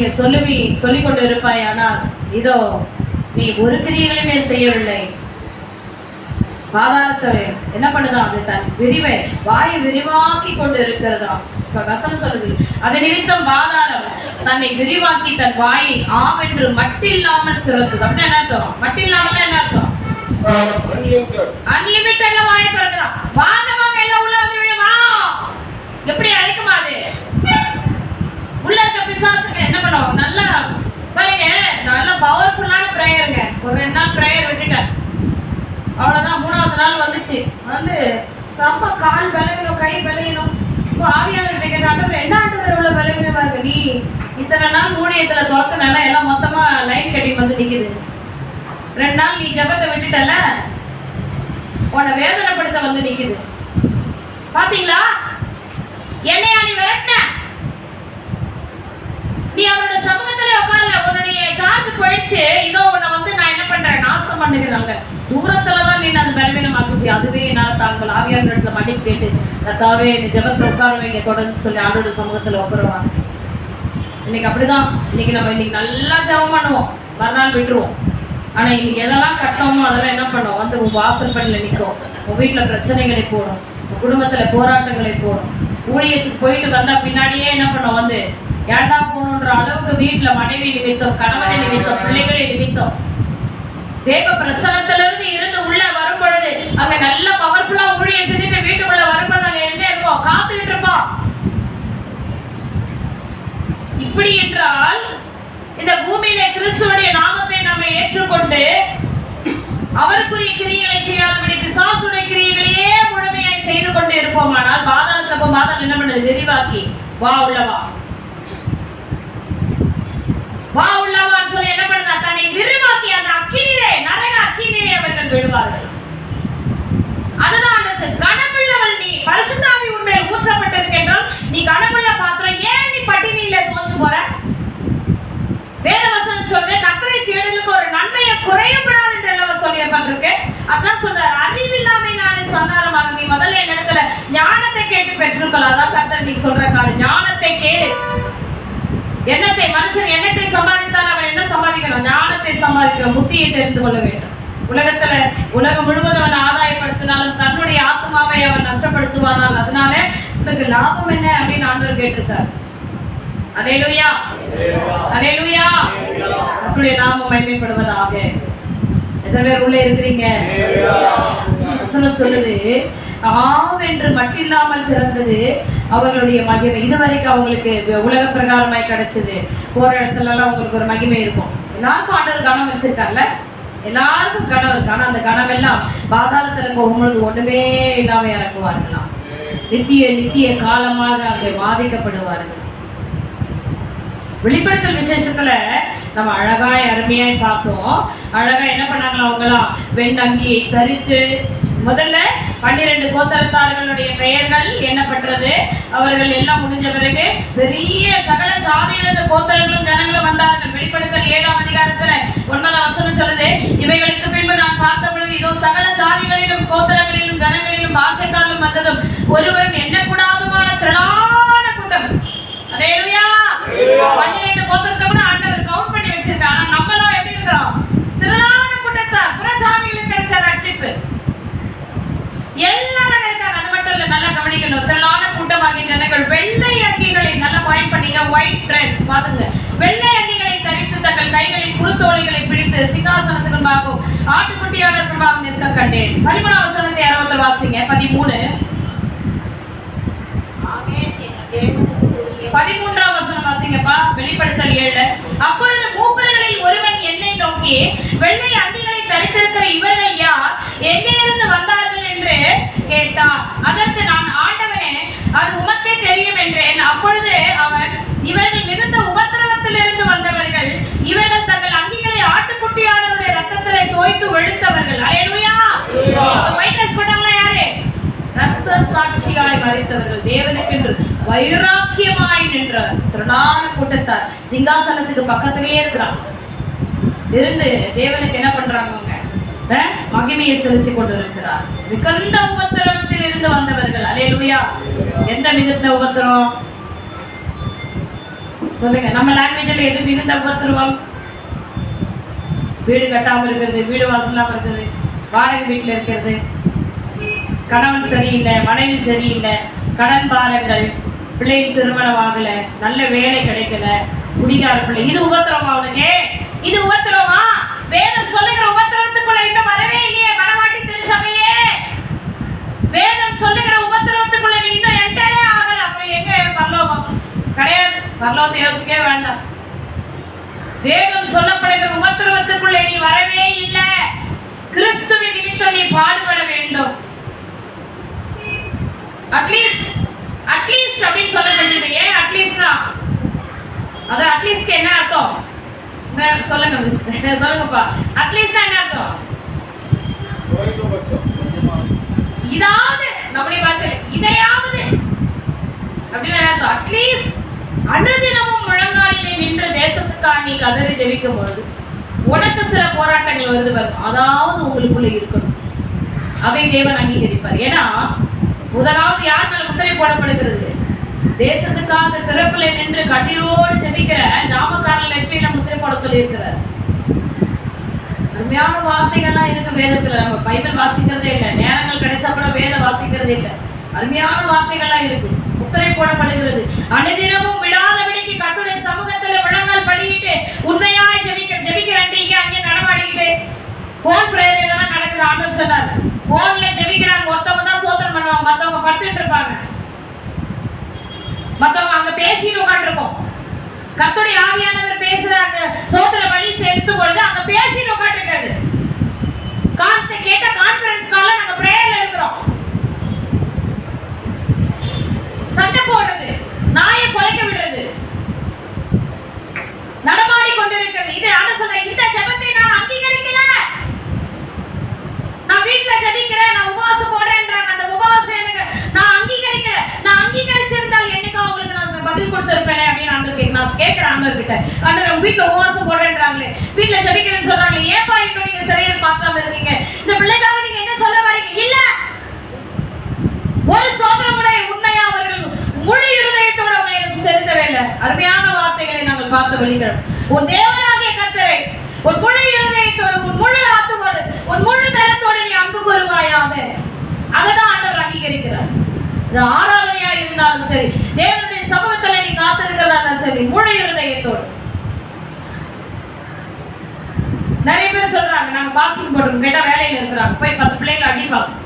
A: நீங்க சொல்லிக் கொண்டு இருப்பாய், ஆனால் இதோ நீ ஒரு கிரியைகளையுமே செய்யவில்லை. பாதாளத்தை என்ன பண்ணுதான், அது தன் வாயை விரிவாக்கி கொண்டு இருக்கிறதா வசனம் சொல்லுது. அது நிமித்தம் பாதாளம் தன்னை விரிவாக்கி தன் வாயை ஆம் என்று மட்டில்லாமல் திறக்குது. அப்படின்னு என்ன அர்த்தம்? மட்டில்லாமல் என்ன அர்த்தம்? அன்லிமிட்டட்ல வாயை திறக்குதான். வாங்க வாங்க எல்லாம் உள்ள வந்து விழுவா, எப்படி அழைக்குமா? அது உள்ள இருக்க பிசாசுங்க என்ன பண்ணுவாங்க? நல்லா பாருங்க, நல்ல பவர்ஃபுல்லான பிரேயருங்க. ஒரு 2 நாள் பிரேயர் விட்டுட்டேன், அவ்வளவுதான். 3ஆவது நாள் வந்துச்சு, வந்து செம்ம கால் விளையணும், கை விளையணும். ஆவியாளர்கிட்ட கேட்டாங்க, என்ன ஆண்டவர் எவ்வளவு விளைவினமா இருக்கு, நீ இத்தனை நாள் ஊழியத்துல துரத்தினால எல்லாம் மொத்தமா லைன் கட்டி வந்து நிக்குது. 2 நாள் நீ ஜபத்தை விட்டுட்டல, உன்னை வேதனைப்படுத்த வந்து நிக்குது. பாத்தீங்களா? என்னையா நீ விரட்டின? நீ அவரோட சமூகத்திலே உட்கார்ல, உன்னுடைய சார்ஜ் போயிடுச்சு. இதோ உன்னை வந்து நான் என்ன பண்றேன், நாசம் பண்ணுகிறாங்க. தூரத்துலதான் நீ அந்த பலவீனமாக்குச்சு. அதுவே என்னால தாங்கள் ஆவியாளர்கிட்ட மன்னிப்பு கேட்டு, கர்த்தாவே இந்த ஜபத்தை உட்கார வைங்க தொடர்ந்து சொல்லி ஆண்டோட சமூகத்துல உட்காருவாங்க. இன்னைக்கு அப்படிதான். இன்னைக்கு நம்ம நல்லா ஜபம் பண்ணுவோம், மறுநாள் விட்டுருவோம். ஆனா இன்னைக்கு எதெல்லாம் கட்டமோ அதெல்லாம் என்ன பண்ணுவோம், வந்து உன் வாசல் பண்ணில நிற்கும். உன் வீட்டுல பிரச்சனைகளை போடும், உன் குடும்பத்துல போராட்டங்களை போடும். ஊழியத்துக்கு போயிட்டு வந்தா பின்னாடியே என்ன பண்ணுவோம், வந்து ஏண்டா போகணுன்ற அளவுக்கு வீட்டுல மனைவி நிமித்தம், கணவனை நிமித்தம், பிள்ளைகளை நிமித்தம் தேவ பிரசனத்திலிருந்து இருந்து உள்ள வரும் பொழுது அங்க நல்ல பவர்ஃபுல்லா ஊழிய செஞ்சுட்டு வீட்டுக்குள்ள வரும்பொழுது அங்க என்ன இருக்கும், காத்துக்கிட்டு இருப்போம். இப்படி என்றால் இந்த பூமியில கிறிஸ்துவுடைய நாமத்தை நம்ம ஏற்றுக்கொண்டு அவருக்குரிய கிரியைகளை செய்யாதபடி பிசாசுடைய கிரியைகளையே முழுமையாய் செய்து கொண்டு இருப்போமானால் பாதாளத்துல பாதாளம் என்ன பண்ணுது, விரிவாக்கி வா உள்ளவா வா உள்ளவான்னு சொல்லி என்ன பண்ணுதா, தன்னை விரிவாக்கி அந்த அக்கினிலே, நரக அக்கினிலே அவர்கள் விழுவார்கள். அதுதான் அந்த கனமுள்ளவள். நீ பரிசுத்தாவி உண்மையில் ஊற்றப்பட்டிருக்கின்றால் நீ கனமுள்ள பாத்திரம். ஏன் நீ பட்டினியில தோற்று போற? வேதவசனம் சொல்லுது, கர்த்தரை தேடலுக்கு ஒரு நன்மையை குறையப்படாது என்று எல்லாம் சொல்லியிருப்பாங்க. அதான் சொல்றாரு, அறிவில்லாமை நானே சங்காரமாக. நீ முதல்ல என் இடத்துல ஞானத்தை கேட்டு பெற்றுக்கொள்ள. அதான் கர்த்தர் நீ சொல்ற காலம், ஞானத்தை கேடு. எண்ணத்தை, மனுஷன் எண்ணத்தை சம்பாதித்தால் அவன் என்ன சம்பாதிக்கணும், ஞானத்தை சம்பாதிக்கணும், புத்தியை தெரிந்து கொள்ள வேண்டும். உலகம் முழுவதும் அவன் ஆதாயப்படுத்தினாலும் தன்னுடைய ஆத்மாவை அவன் நஷ்டப்படுத்துவானால் அதனால உனக்கு லாபம் என்ன அப்படின்னு ஆண்டவர் கேட்டிருக்கார். அல்லேலூயா, அல்லேலூயா. கர்த்தருடைய நாமம் மகிமைப்படுவதாக. எத்தனை பேர் உள்ள இருக்கிறீங்க? வசனம் சொல்லுது, ஆவென்று மட்டில்லாமல் திறந்தது அவர்களுடைய மகிமை. இதுவரைக்கும் அவங்களுக்கு உலக பிரகாரமாய் கிடைச்சது. போற இடத்துல எல்லாம் அவங்களுக்கு ஒரு மகிமை இருக்கும். எல்லாருக்கும் ஆண்டவர் கனம் வச்சிருக்காருல்ல, எல்லாருக்கும் கனம் இருக்கு. ஆனா அந்த கனம் எல்லாம் பாதாளத்துல போகும்பொழுது ஒண்ணுமே இல்லாம இறக்குவார்களாம். நித்திய காலமாக அங்கே பாதிக்கப்படுவார்கள். வெளிப்படுத்தல் விசேஷத்துல நம்ம அழகாய் அருமையாய் பார்த்தோம். அழகா என்ன பண்ணாங்களா, அவங்களாம் வெண்ணங்கியை தரித்து முதல்ல 12 கோத்திரத்தார்களுடைய பெயர்கள் எண்ணப்பட்டது. அவர்கள் எல்லாம் முடிஞ்ச பிறகு பெரிய சகல ஜாதியிலிருந்து கோத்திரங்களும் ஜனங்களும் வந்தார்கள். வெளிப்படுத்தல் 7ஆம் அதிகாரத்துல 9ஆம் வசனம் சொல்லுது, இவைகளுக்கு பின்பு நான் பார்த்த பொழுது இதோ சகல ஜாதிகளிலும் கோத்திரங்களிலும் ஜனங்களிலும் பாஷைக்காரர்களும் வந்ததும் ஒருவரும் எண்ணக்கூடாதுமான திரளான கூட்டம். அல்லேலூயா. 12 கோத்திரத்தை கூட ஆண்டவர் கவுண்ட் பண்ணி வச்சிருக்காங்க. ஆனா நம்மளாம் எப்படி இருக்கிறோம், திரளான கூட்டத்தார், புற ஜாதிகளுக்கு கிடைச்ச ரட்சிப்பு எல்லாரும் இருக்காங்க. அது மட்டும் இல்ல, நல்லா கவனிக்கணும், திரளான கூட்டமாகிய ஜனங்கள் வெள்ளை அங்கிகளை நல்லா பாயிண்ட் பண்ணீங்க, ஒயிட் ட்ரெஸ் பாத்துங்க, வெள்ளை அங்கிகளை தரித்து தங்கள் கைகளில் குருத்தோலைகளை பிடித்து சிங்காசனத்துக்கு முன்பாகவும் ஆட்டுக்குட்டியாளர் முன்பாக நிற்க கண்டேன். 13ஆம் வசனத்தை 60 வாசிங்க. 13ஆம் வசனம் வாசிங்கப்பா. வெளிப்படுத்தல் 7. அப்பொழுது மூப்பர்களில் ஒருவன் என்னை நோக்கி, வெள்ளை அங்கிகளை தரித்திருக்கிற இவர்கள் யார், எங்கே இருந்து வந்தார்கள் என்று கேட்டார். அதற்கு நான், ஆண்டவனே, அது உமக்கே தெரியும் என்றேன். அப்பொழுது அவன், இவர்கள் மிகுந்த உபத்திரவத்திலிருந்து வந்தவர்கள், இவர்கள் தங்கள் அங்கிகளை ஆட்டுக்குட்டியானவருடைய ரத்தத்திலே தோய்த்து வெளுத்தவர்கள். அல்லேலூயா. வைட்னஸ் பண்ணவங்க யாரு? ரத்த சாட்சியாய் மரித்தவர்கள், தேவனுக்கென்று வைராக்கியமாய் நின்ற திரளான கூட்டத்தார். சிங்காசனத்துக்கு பக்கத்திலேயே இருக்கிறாங்க. இருந்து தேவனுக்கு என்ன பண்றாங்க, மகிமையை செலுத்தி கொண்டு இருக்கிறார். மிகுந்த உபத்திரவத்தில் இருந்து வந்தவர்கள். அல்லேலூயா. எந்த மிகுந்த உபத்திரம்? சொல்லுங்க, நம்ம லாங்குவேஜ்ல எது மிகுந்த உபத்திரவம்? வீடு கட்டாமல் இருக்கிறது, வீடு வாசலாமல் இருக்கிறது, வாடகை வீட்டில் இருக்கிறது, கணவன் சரியில்லை, மனைவி சரியில்லை, கடன் பாரங்கள், பிள்ளைகள் திருமணம் ஆகல, நல்ல வேலை கிடைக்கல, குடிகார பிள்ளை. இது உபத்திரமா உனக்கு? இது உபத்திரமா? வேதம் சொல்லுகிற உபத்திரவத்துக்குள்ள இன்னும் வரவே இல்லையே மனவாட்டி திருச்சபையே. வேதம் சொல்லுகிற உபத்திரவத்துக்குள்ள நீ இன்னும் என்டரே ஆகல. அப்புறம் எங்க பரலோகம்? கிடையாது. பரலோகத்தை யோசிக்கவே வேண்டாம். வேதம் சொல்லப்படுகிற உபத்திரவத்துக்குள்ள நீ வரவே இல்லை. கிறிஸ்துவின் நிமித்தம் நீ பாடுபட வேண்டும். அட்லீஸ்ட் அப்படின்னு சொல்லப்படுகிறது. ஏன் அட்லீஸ்ட்னா? அது அட்லீஸ்ட்க்கு என்ன அர்த்தம் சொல்லுங்க மிஸ், சொல்லுங்கப்பா. அட்லீஸ்ட்னா என்ன அர்த்தம்? இதாவது நம்முடைய பாஷையில இதையாவது அப்படின்னு அர்த்தம். அட்லீஸ்ட் அனுதினமும் முழங்காலிலே நின்று தேசத்துக்காக நீ கதறி ஜெபிக்கும் பொழுது உனக்கு சில போராட்டங்கள் வருது பாருங்க, அதாவது உங்களுக்குள்ள இருக்கணும். அதை தேவன் அங்கீகரிப்பார். ஏன்னா முதலாவது யார் மேல முத்திரை போடப்படுகிறது? தேசத்துக்காக திறப்பில நின்று கண்ணீரோடு ஜெபிக்கிற ஜாமக்காரன் நெற்றியில முத்திரை போட சொல்லி இருக்கிறார். அருமையான வார்த்தைகள்லாம் இருக்கு வேதத்துல. நம்ம பைபிள் வாசிக்கிறதே இல்லை, நேரங்கள் கிடைச்சா கூட வேதம் வாசிக்கிறதே இல்லை. அருமையான வார்த்தைகள்லாம் இருக்கு. முத்திரை போடப்படுகிறது. அனுதினமும் விடாதபடிக்கு கர்த்தருடைய சமூகத்துல முழங்கால் படியிட்டு உண்மையாய் ஜெபிக்கிறீங்க. அங்கே நடமாடிக்கிட்டு போன் பிரேயர் இதெல்லாம் நடக்குது. ஆண்டவர் சொன்னார், போன்ல ஜெபிக்கிறாங்க. ஒருத்தவங்க தான் சோதனை பண்ணுவாங்க, மத்தவங்க படுத்துட்டு இருப்பாங்க, மத்தவங்க அங்க பேசிட்டு உட்காந்துருக்கோம். கர்த்தருடைய ஆவியானவர் பேசுறாங்க, சோதனை வழி சேர்த்து பொழுது அங்க பேசிட்டு உட்காந்துருக்காரு. கேட்ட கான்ஃபரன்ஸ் கால்ல நாங்க பிரேயர்ல இருக்கிறோம். சண்டை போடுறது, நாயை கொலைக்க விடுறது, நடமாடி கொண்டிருக்கிறது. இது ஆண்டவர் சொன்ன இந்த ஜெபத்தை நான் அங்கீகரிக்கல. நான் வீட்ல ஜெபிக்கிறேன், நான் உபவாசம் போடுறேன்றாங்க. அந்த உபவாசம் எனக்கு நான் அங்கீகரிக்கல. நான் அங்கீகரிச்சிருந்தால் என்னைக்கு உங்களுக்கு நான் பதில் கொடுத்திருப்பேன் அப்படின்னு ஆண்டவர் நான் கேட்கிறேன். ஆண்டவர் கிட்ட, ஆண்டவர் உங்க வீட்ல உபவாசம் போடுறேன்றாங்களே, வீட்ல ஜெபிக்கிறேன்னு சொல்றாங்களே, ஏப்பா இன்னும் நீங்க சரியா மாற்றாம இருக்கீங்க? இந்த பிள்ளைக்காக நீங்க என்ன சொல்ல வரீங்க? இல்ல, ஒரு சோதனை உண்மையா அவர்கள் முழு இருதயத்தோட எனக்கு செலுத்தவே இல்லை. அருமையான வார்த்தைகளை நாங்கள் பார்த்து வெளிக்கிறோம். உன் தேவனாகிய கர்த்தரை உன் முழு இருதயத்தோடு, உன் முழு ஆத்துவோடு, உன் முழு பலத்தோடு நீ அன்பு கூறுவாயாக. அதைதான் ஆண்டவர் அங்கீகரிக்கிறார். இது ஆராதனையா இருந்தாலும் சரி, தேவனுடைய சமூகத்துல நீ காத்திருக்கிறதா இருந்தாலும் சரி, முழு இருதயத்தோடு. நிறைய பேர் சொல்றாங்க நாங்க ஃபாஸ்டிங் போடுறோம், கேட்டா வேலையில இருக்கிறாங்க, போய் 10 பிள்ளைங்களை அடிப்பாங்க.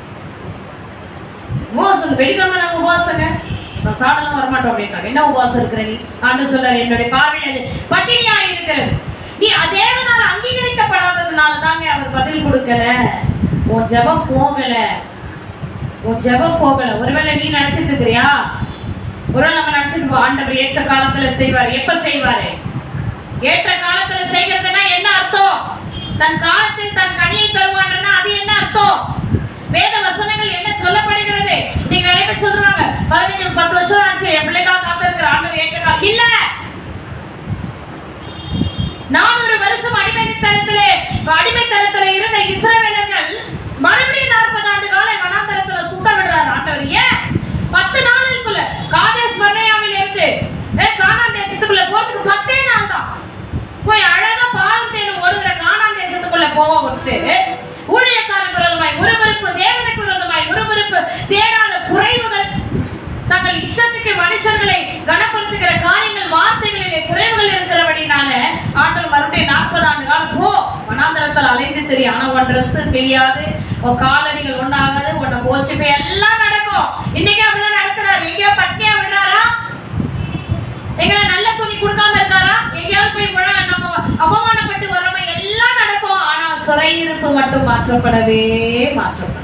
A: உபவாசம் வெடிக்காம நாங்க உபவாசங்க, நான் சாடலாம் வரமாட்டோம் அப்படின்றாங்க. என்ன உபவாசம் இருக்கிற நீ? ஆண்டு சொல்றாரு, என்னுடைய பார்வையில் பட்டினியா இருக்கிறது. நீ தேவனால் அங்கீகரிக்கப்படாததுனால தாங்க அவர் பதில் கொடுக்கல. உன் ஜெபம் போகல, உன் ஜெபம் போகல. ஒருவேளை நீ நினைச்சிட்டு இருக்கிறியா? ஒருவேளை நம்ம நினைச்சிட்டு ஆண்டவர் ஏற்ற காலத்துல செய்வாரு. எப்ப செய்வாரு? ஏற்ற காலத்துல செய்கிறதுனா என்ன அர்த்தம்? தன் காலத்தில் தன் கனியை தருவான்றனா அது என்ன அர்த்தம்? வேத வசனங்கள் என்ன சொல்லப்படுகிறது? நீங்க நிறைய பேர் சொல்றாங்க 15-10 வருஷம் ஆச்சு என் பிள்ளைக்காக காத்திருக்கிற ஆண்டவர் ஏற்ற காலம் இல்ல. 400 வருஷம் அடிமைத்தனத்துல இருந்த இஸ்ரவேலர்கள் மறுபடியும் 40 ஆண்டு காலம் வனாந்தரத்துல சுத்த விடுறாரு ஆண்டவர். ஏன்? 10 நாளுக்குள்ள காதேஸ் பர்னேயாவில் இருந்து கானான் தேசத்துக்குள்ள போறதுக்கு 10 நாள் தான். போய் அழகா பாலும் தேனும் ஓடுகிற கானான் தேசத்துக்குள்ள போட்டு ஊழியக்காரனுக்கு விரோதமாய் முறுமுறுப்பு, தேவனுக்கு விரோதமாய் முறுமுறுப்பு, தேடாத குறைவுகள், தங்கள் இஷ்டத்துக்கு மனுஷர்களை கனப்படுத்துகிற காரியங்கள், வார்த்தைகளிலே குறைவுகள் இருக்கிறபடினால ஆண்டவர் மறுபடியும் 40 ஆண்டு காலம் போ வனாந்தரத்தில் அலைந்து தெரியும். ஆனா உன் ட்ரெஸ் தெரியாது, உன் காலடிகள் ஒண்ணாகாது, உன்னை போஷிப்பு எல்லாம் நடக்கும். இன்னைக்கு அப்படிதான் நடத்துறாரு. எங்கேயோ பட்டினியா விடுறாரா? எங்களை நல்ல துணி கொடுக்காம இருக்காரா? எங்கேயாவது போய் நம்ம அவமானப்பட்டு வர்றோமா? எல்லாம் நடக்கும். ஆனா சிறையிருப்பு மட்டும் மாற்றப்படவே மாற்றப்படாது.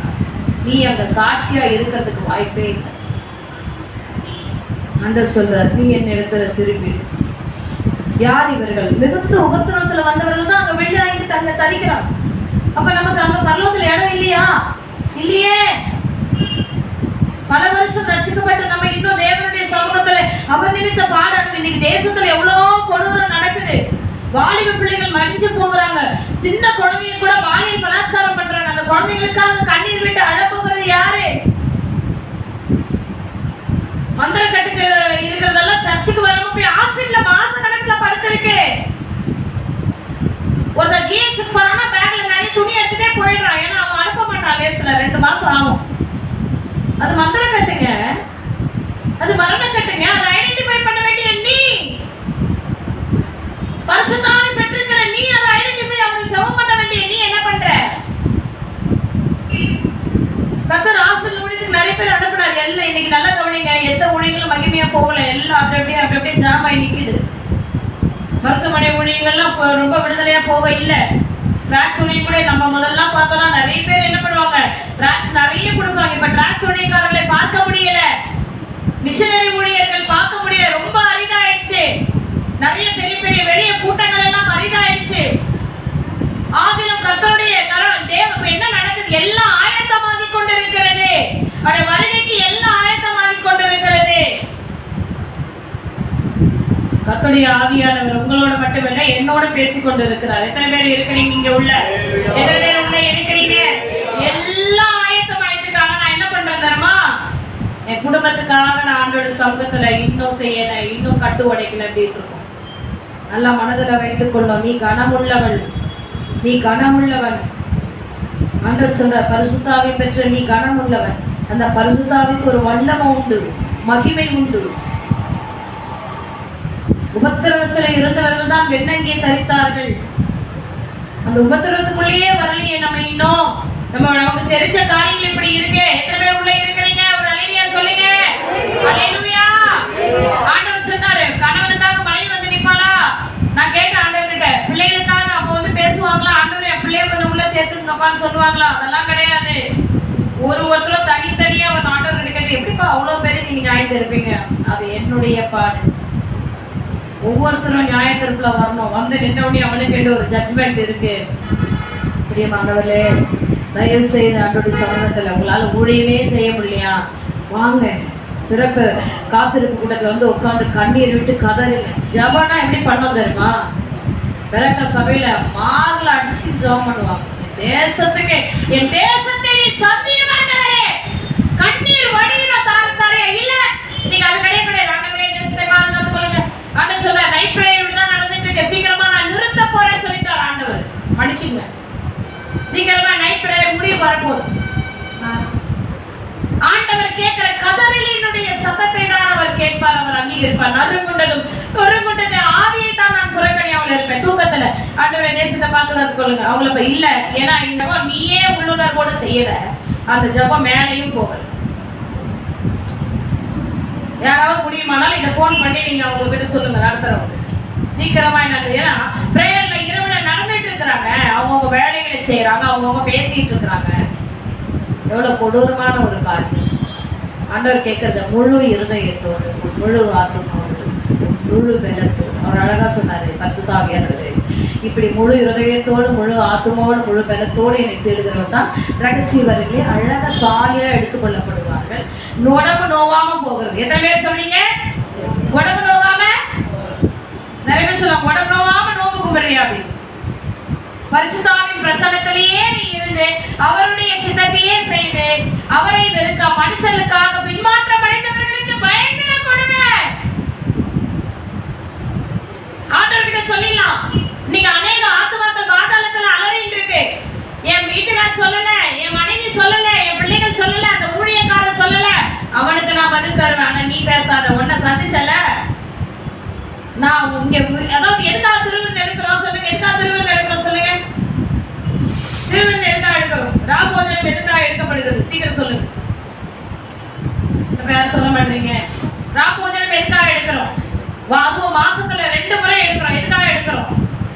A: நீ அங்க சாட்சியா இருக்கிறதுக்கு வாய்ப்பே இல்லை. ஆண்டவர் சொல்றார், நீ என் இடத்துல திரும்பி. யார் இவர்கள்? மிகுந்த உபத்திரவத்துல வந்தவர்கள் தான் அங்க வெளியாகி தங்க தரிக்கிறாங்க. அப்ப நமக்கு அங்க பரலோகத்துல இடம் இல்லையா? இல்லையே. பல வருஷம் ரட்சிக்கப்பட்ட நம்ம இன்னும் தேவனுடைய சமூகத்துல அவர் நிமித்த பாடணும். இன்னைக்கு தேசத்துல எவ்வளவு கொடூரம் நடக்குது. வாலிப பிள்ளைகள் மடிஞ்சு போகிறாங்க. சின்ன குழந்தைங்க கூட பாலியல் பலாத்காரம் பண்றாங்க. அந்த குழந்தைகளுக்காக கண்ணீர் விட்டு அழப்போகிறது யாரு? மந்திர கட்டுக்கு இருக்கிறதெல்லாம் சர்ச்சுக்கு வராம போய் ஹாஸ்பிட்டல்ல மாச கணக்குல படுத்திருக்கு. ஒருத்தர் ஜிஹெச்சுக்கு போறான்னா பேக்ல நிறைய துணி எடுத்துட்டே போயிடுறான். ஏன்னா அவன் அனுப்ப மாட்டான் லேஸ்ல, 2 மாசம் ஆகும். அது மந்திர கட்டுங்க, அது மரண கட்டுங்க. அதை ஐடென்டிஃபை பண்ண வேண்டிய நீ, பரிசுத்த ஆவி பெற்றிருக்கிற நீ, அதை ஐடென்டிஃபை அவனுக்கு ஜெபம் பண்ண வேண்டிய நீ என்ன பண்ற? கர்த்தர் ஹாஸ்பிட்டல் ஊழியத்துக்கு நிறைய பேர் அனுப்புறாரு. எல்லாம் இன்னைக்கு நல்லா கவனிங்க, எந்த ஊழியங்களும் மகிமையா போகல, எல்லாம் அப்படி அப்படியே ஜாம் ஆகி நிக்குது. மருத்துவமனை ஊழியங்கள்லாம் ரொம்ப விடுதலையா போக இல்லை. டிராக்ஸ் ஊழியம் கூட நம்ம முதல்ல பார்த்தோம்னா நிறைய பேர் என்ன பண்ணுவாங்க, டிராக்ஸ் நிறைய கொடுப்பாங்க. இப்ப டிராக்ஸ் ஊழியக்காரர்களை பார்க்க முடியல, மிஷனரி ஊழியர்கள் பார்க்க முடியல, ரொம்ப அரிதாயிடுச்சு. நிறைய பெரிய பெரிய வெளிய கூட்டங்கள் எல்லாம் அரிதாயிடுச்சு. ஆகிலும் கர்த்தருடைய தேவ என்ன நடக்குது? எல்லாம் ஆயத்தமாகி கொண்டிருக்கிறது. அவருடைய வருகைக்கு எல்லாம் ஆயத்தமாகி கொண்டிருக்கிறது. கர்த்தருடைய ஆவியானவர் உங்களோட மட்டுமல்ல என்னோட பேசிக் கொண்டிருக்கிறார். எத்தனை பேர் இருக்கிறீங்க இங்க உள்ள? எத்தனை பேர் உள்ள இருக்கிறீங்க? எல்லாம் ஆயத்தமாயிட்டுக்காக நான் என்ன பண்றேன் தெரியுமா? என் குடும்பத்துக்காக நான் ஆண்டோட சமூகத்துல இன்னும் செய்யல, இன்னும் கட்டு உடைக்கல அப்படின்னு இருக்கும். நல்லா மனதில் வைத்துக் கொள்ளும். நீ கனமுள்ளவள், நீ கனமுள்ளவன். ஆண்டவர் சொல்ற பரிசுத்தாவை பெற்ற நீ கனமுள்ளவன். அந்த பரிசுத்தாவிற்கு ஒரு வல்லமை உண்டு, மகிமை உண்டு. உபத்திரவத்தில் இருந்தவர்கள் தான் வெண்ணங்கியை தரித்தார்கள். அந்த உபத்திரவத்துக்குள்ளேயே வரலையே நம்ம இன்னும். நமக்கு தெரிஞ்ச காரியங்கள் இப்படி இருக்கு. எத்தனை பேர் உள்ள இருக்கிறீங்க? ஒரு அல்லேலூயா சொல்லுங்க. அல்லேலூயா. ஆண்டவர் சொன்னாரு, கணவனுக்காக மனைவி வந்து நிப்பாளா? நான் கேட்டேன் ஆண்டவர்கிட்ட, பிள்ளைகளுக்காக அப்போ வந்து பேசுவாங்களா? ஆண்டவர் என் பிள்ளைய கொஞ்சம் உள்ள சேர்த்துங்கப்பான்னு சொல்லுவாங்களா? அதெல்லாம் கிடையாது. ஒருத்தரும் தனித்தனியா அவன் ஆண்டவர் கேட்டு, எப்படிப்பா அவ்வளவு பேரு நீங்க நியாயம் இருப்பீங்க? அது என்னுடைய பாடு. ஒவ்வொருத்தரும் நியாய தீர்ப்புல வரணும். வந்து நின்றவுடனே அவனுக்கு வேண்டிய ஒரு ஜட்ஜ்மெண்ட் இருக்கு. பிரியமானவர்களே, தயவு செய்து ஆண்டோடைய சமூகத்துல உங்களால ஊழியமே செய்ய முடியலையா? வாங்க, பிறப்பு காத்திருப்பு கூட்டத்துல வந்து உட்காந்து கண்ணீர் விட்டு கதறுங்க. ஜபனா எப்படி பண்ணோம் தெரியுமா? பிறக்க சபையில மார்ல அடிச்சு ஜபம் பண்ணுவாங்க. என் தேசத்தை நீ சத்தியமானவரே, கண்ணீர் வடியில தாரே இல்ல. இன்னைக்கு அது கிடையாது. ஆண்டவரே தேசத்தை பாதுகாத்து கொள்ளுங்க. ஆண்டவர் சொல்ற நைட் பிரேயர் தான் நடந்துட்டு இருக்கு, சீக்கிரமா நான் நிறுத்த போறேன்னு சொல்லிட்டார் ஆண்டவர். மன்னிச்சுங்க, சீக்கிரமா நைட் பிரேயர் முடிவு வரப்போகுது. ஆண்டவர் கேட்கிற கதறலினுடைய சத்தத்தை தான் அவர் கேட்பார், அவர் அங்கீகரிப்பார். நறுங்குண்டது ஆவியை தான் நான் புறக்கணியாமல் இருப்பேன். தூக்கத்துல ஆண்டவரை தேசத்தை பார்த்து கொள்ளுங்க. அவங்கள இப்ப இல்ல, ஏன்னா இந்த நீயே உள்ளுணர்வோடு செய்யல, அந்த ஜபம் மேலையும் போகல. யாராவது முடியுமானாலும் இதை போன் பண்ணி நீங்க அவங்க கிட்ட சொல்லுங்க, நடத்துறவங்க சீக்கிரமா என்ன. ஏன்னா பிரேயர்ல இரவுல நடந்துட்டு இருக்கிறாங்க, அவங்கவுங்க வேலைகளை செய்யறாங்க, அவங்கவுங்க பேசிட்டு இருக்கிறாங்க. எவ்வளவு கொடூரமான ஒரு காரியம். ஆண்டவர் கேட்கறத முழு இருதயத்தோடு, முழு ஆத்மாவோடு, முழு பலத்தோடு. அவர் அழகா சொன்னாரு பரிசுத்த ஆவியானவர், இப்படி முழு இருதயத்தோடு, முழு ஆத்மாவோடு, முழு பலத்தோடு என்னை தேடுகிறவங்க தான் ரகசிய வரையிலே அழகா சாலியா எடுத்துக்கொள்ளப்படுவார்கள். உடம்பு நோவாம போகிறது. எத்தனை பேர் சொல்றீங்க உடம்பு நோவாம? நிறைய பேர் சொல்லுவாங்க உடம்பு நோவாம நோம்பு கும்பிடுறியா அப்படின்னு. பரிசுத்தாவின் பிரசன்னத்திலேயே நீ இருந்து அவருடைய சித்தத்தையே செய்து அவரை வெறுக்க மனுஷனுக்காக பின்மாற்றம் அடைந்தவர்களுக்கு பயங்கர கொடுமை. ஆண்டவர்கிட்ட சொல்லிடலாம். இன்னைக்கு அநேக ஆத்துமாக்கள் பாதாளத்துல அலறிட்டு இருக்கு. என் வீட்டுக்காரர் சொல்லல, என் மனைவி சொல்லல, என் பிள்ளைகள் சொல்லல, அந்த ஊழியக்காரர் சொல்லல, அவனுக்கு நான் பதில் தருவேன். ஆனா நீ பேசாத, உன்னை சந்திச்சல நான் இங்க. அதாவது எதுக்காக திருவிழா எடுக்கிறோம் சொல்லுங்க? எதுக்காக திருவிழா எடுக்கிறோம் சொல்லுங்க? திருவிழா எதுக்காக எடுக்கிறோம்? ராபோஜனம் எதுக்காக எடுக்கப்படுகிறது? சீக்கிரம் சொல்லுங்க. யாரும் சொல்ல மாட்டீங்க. ராபோஜனம் எதுக்காக எடுக்கிறோம்? அதுவும் மாசத்துல 2 முறை எடுக்கிறோம். எதுக்காக எடுக்கிறோம்?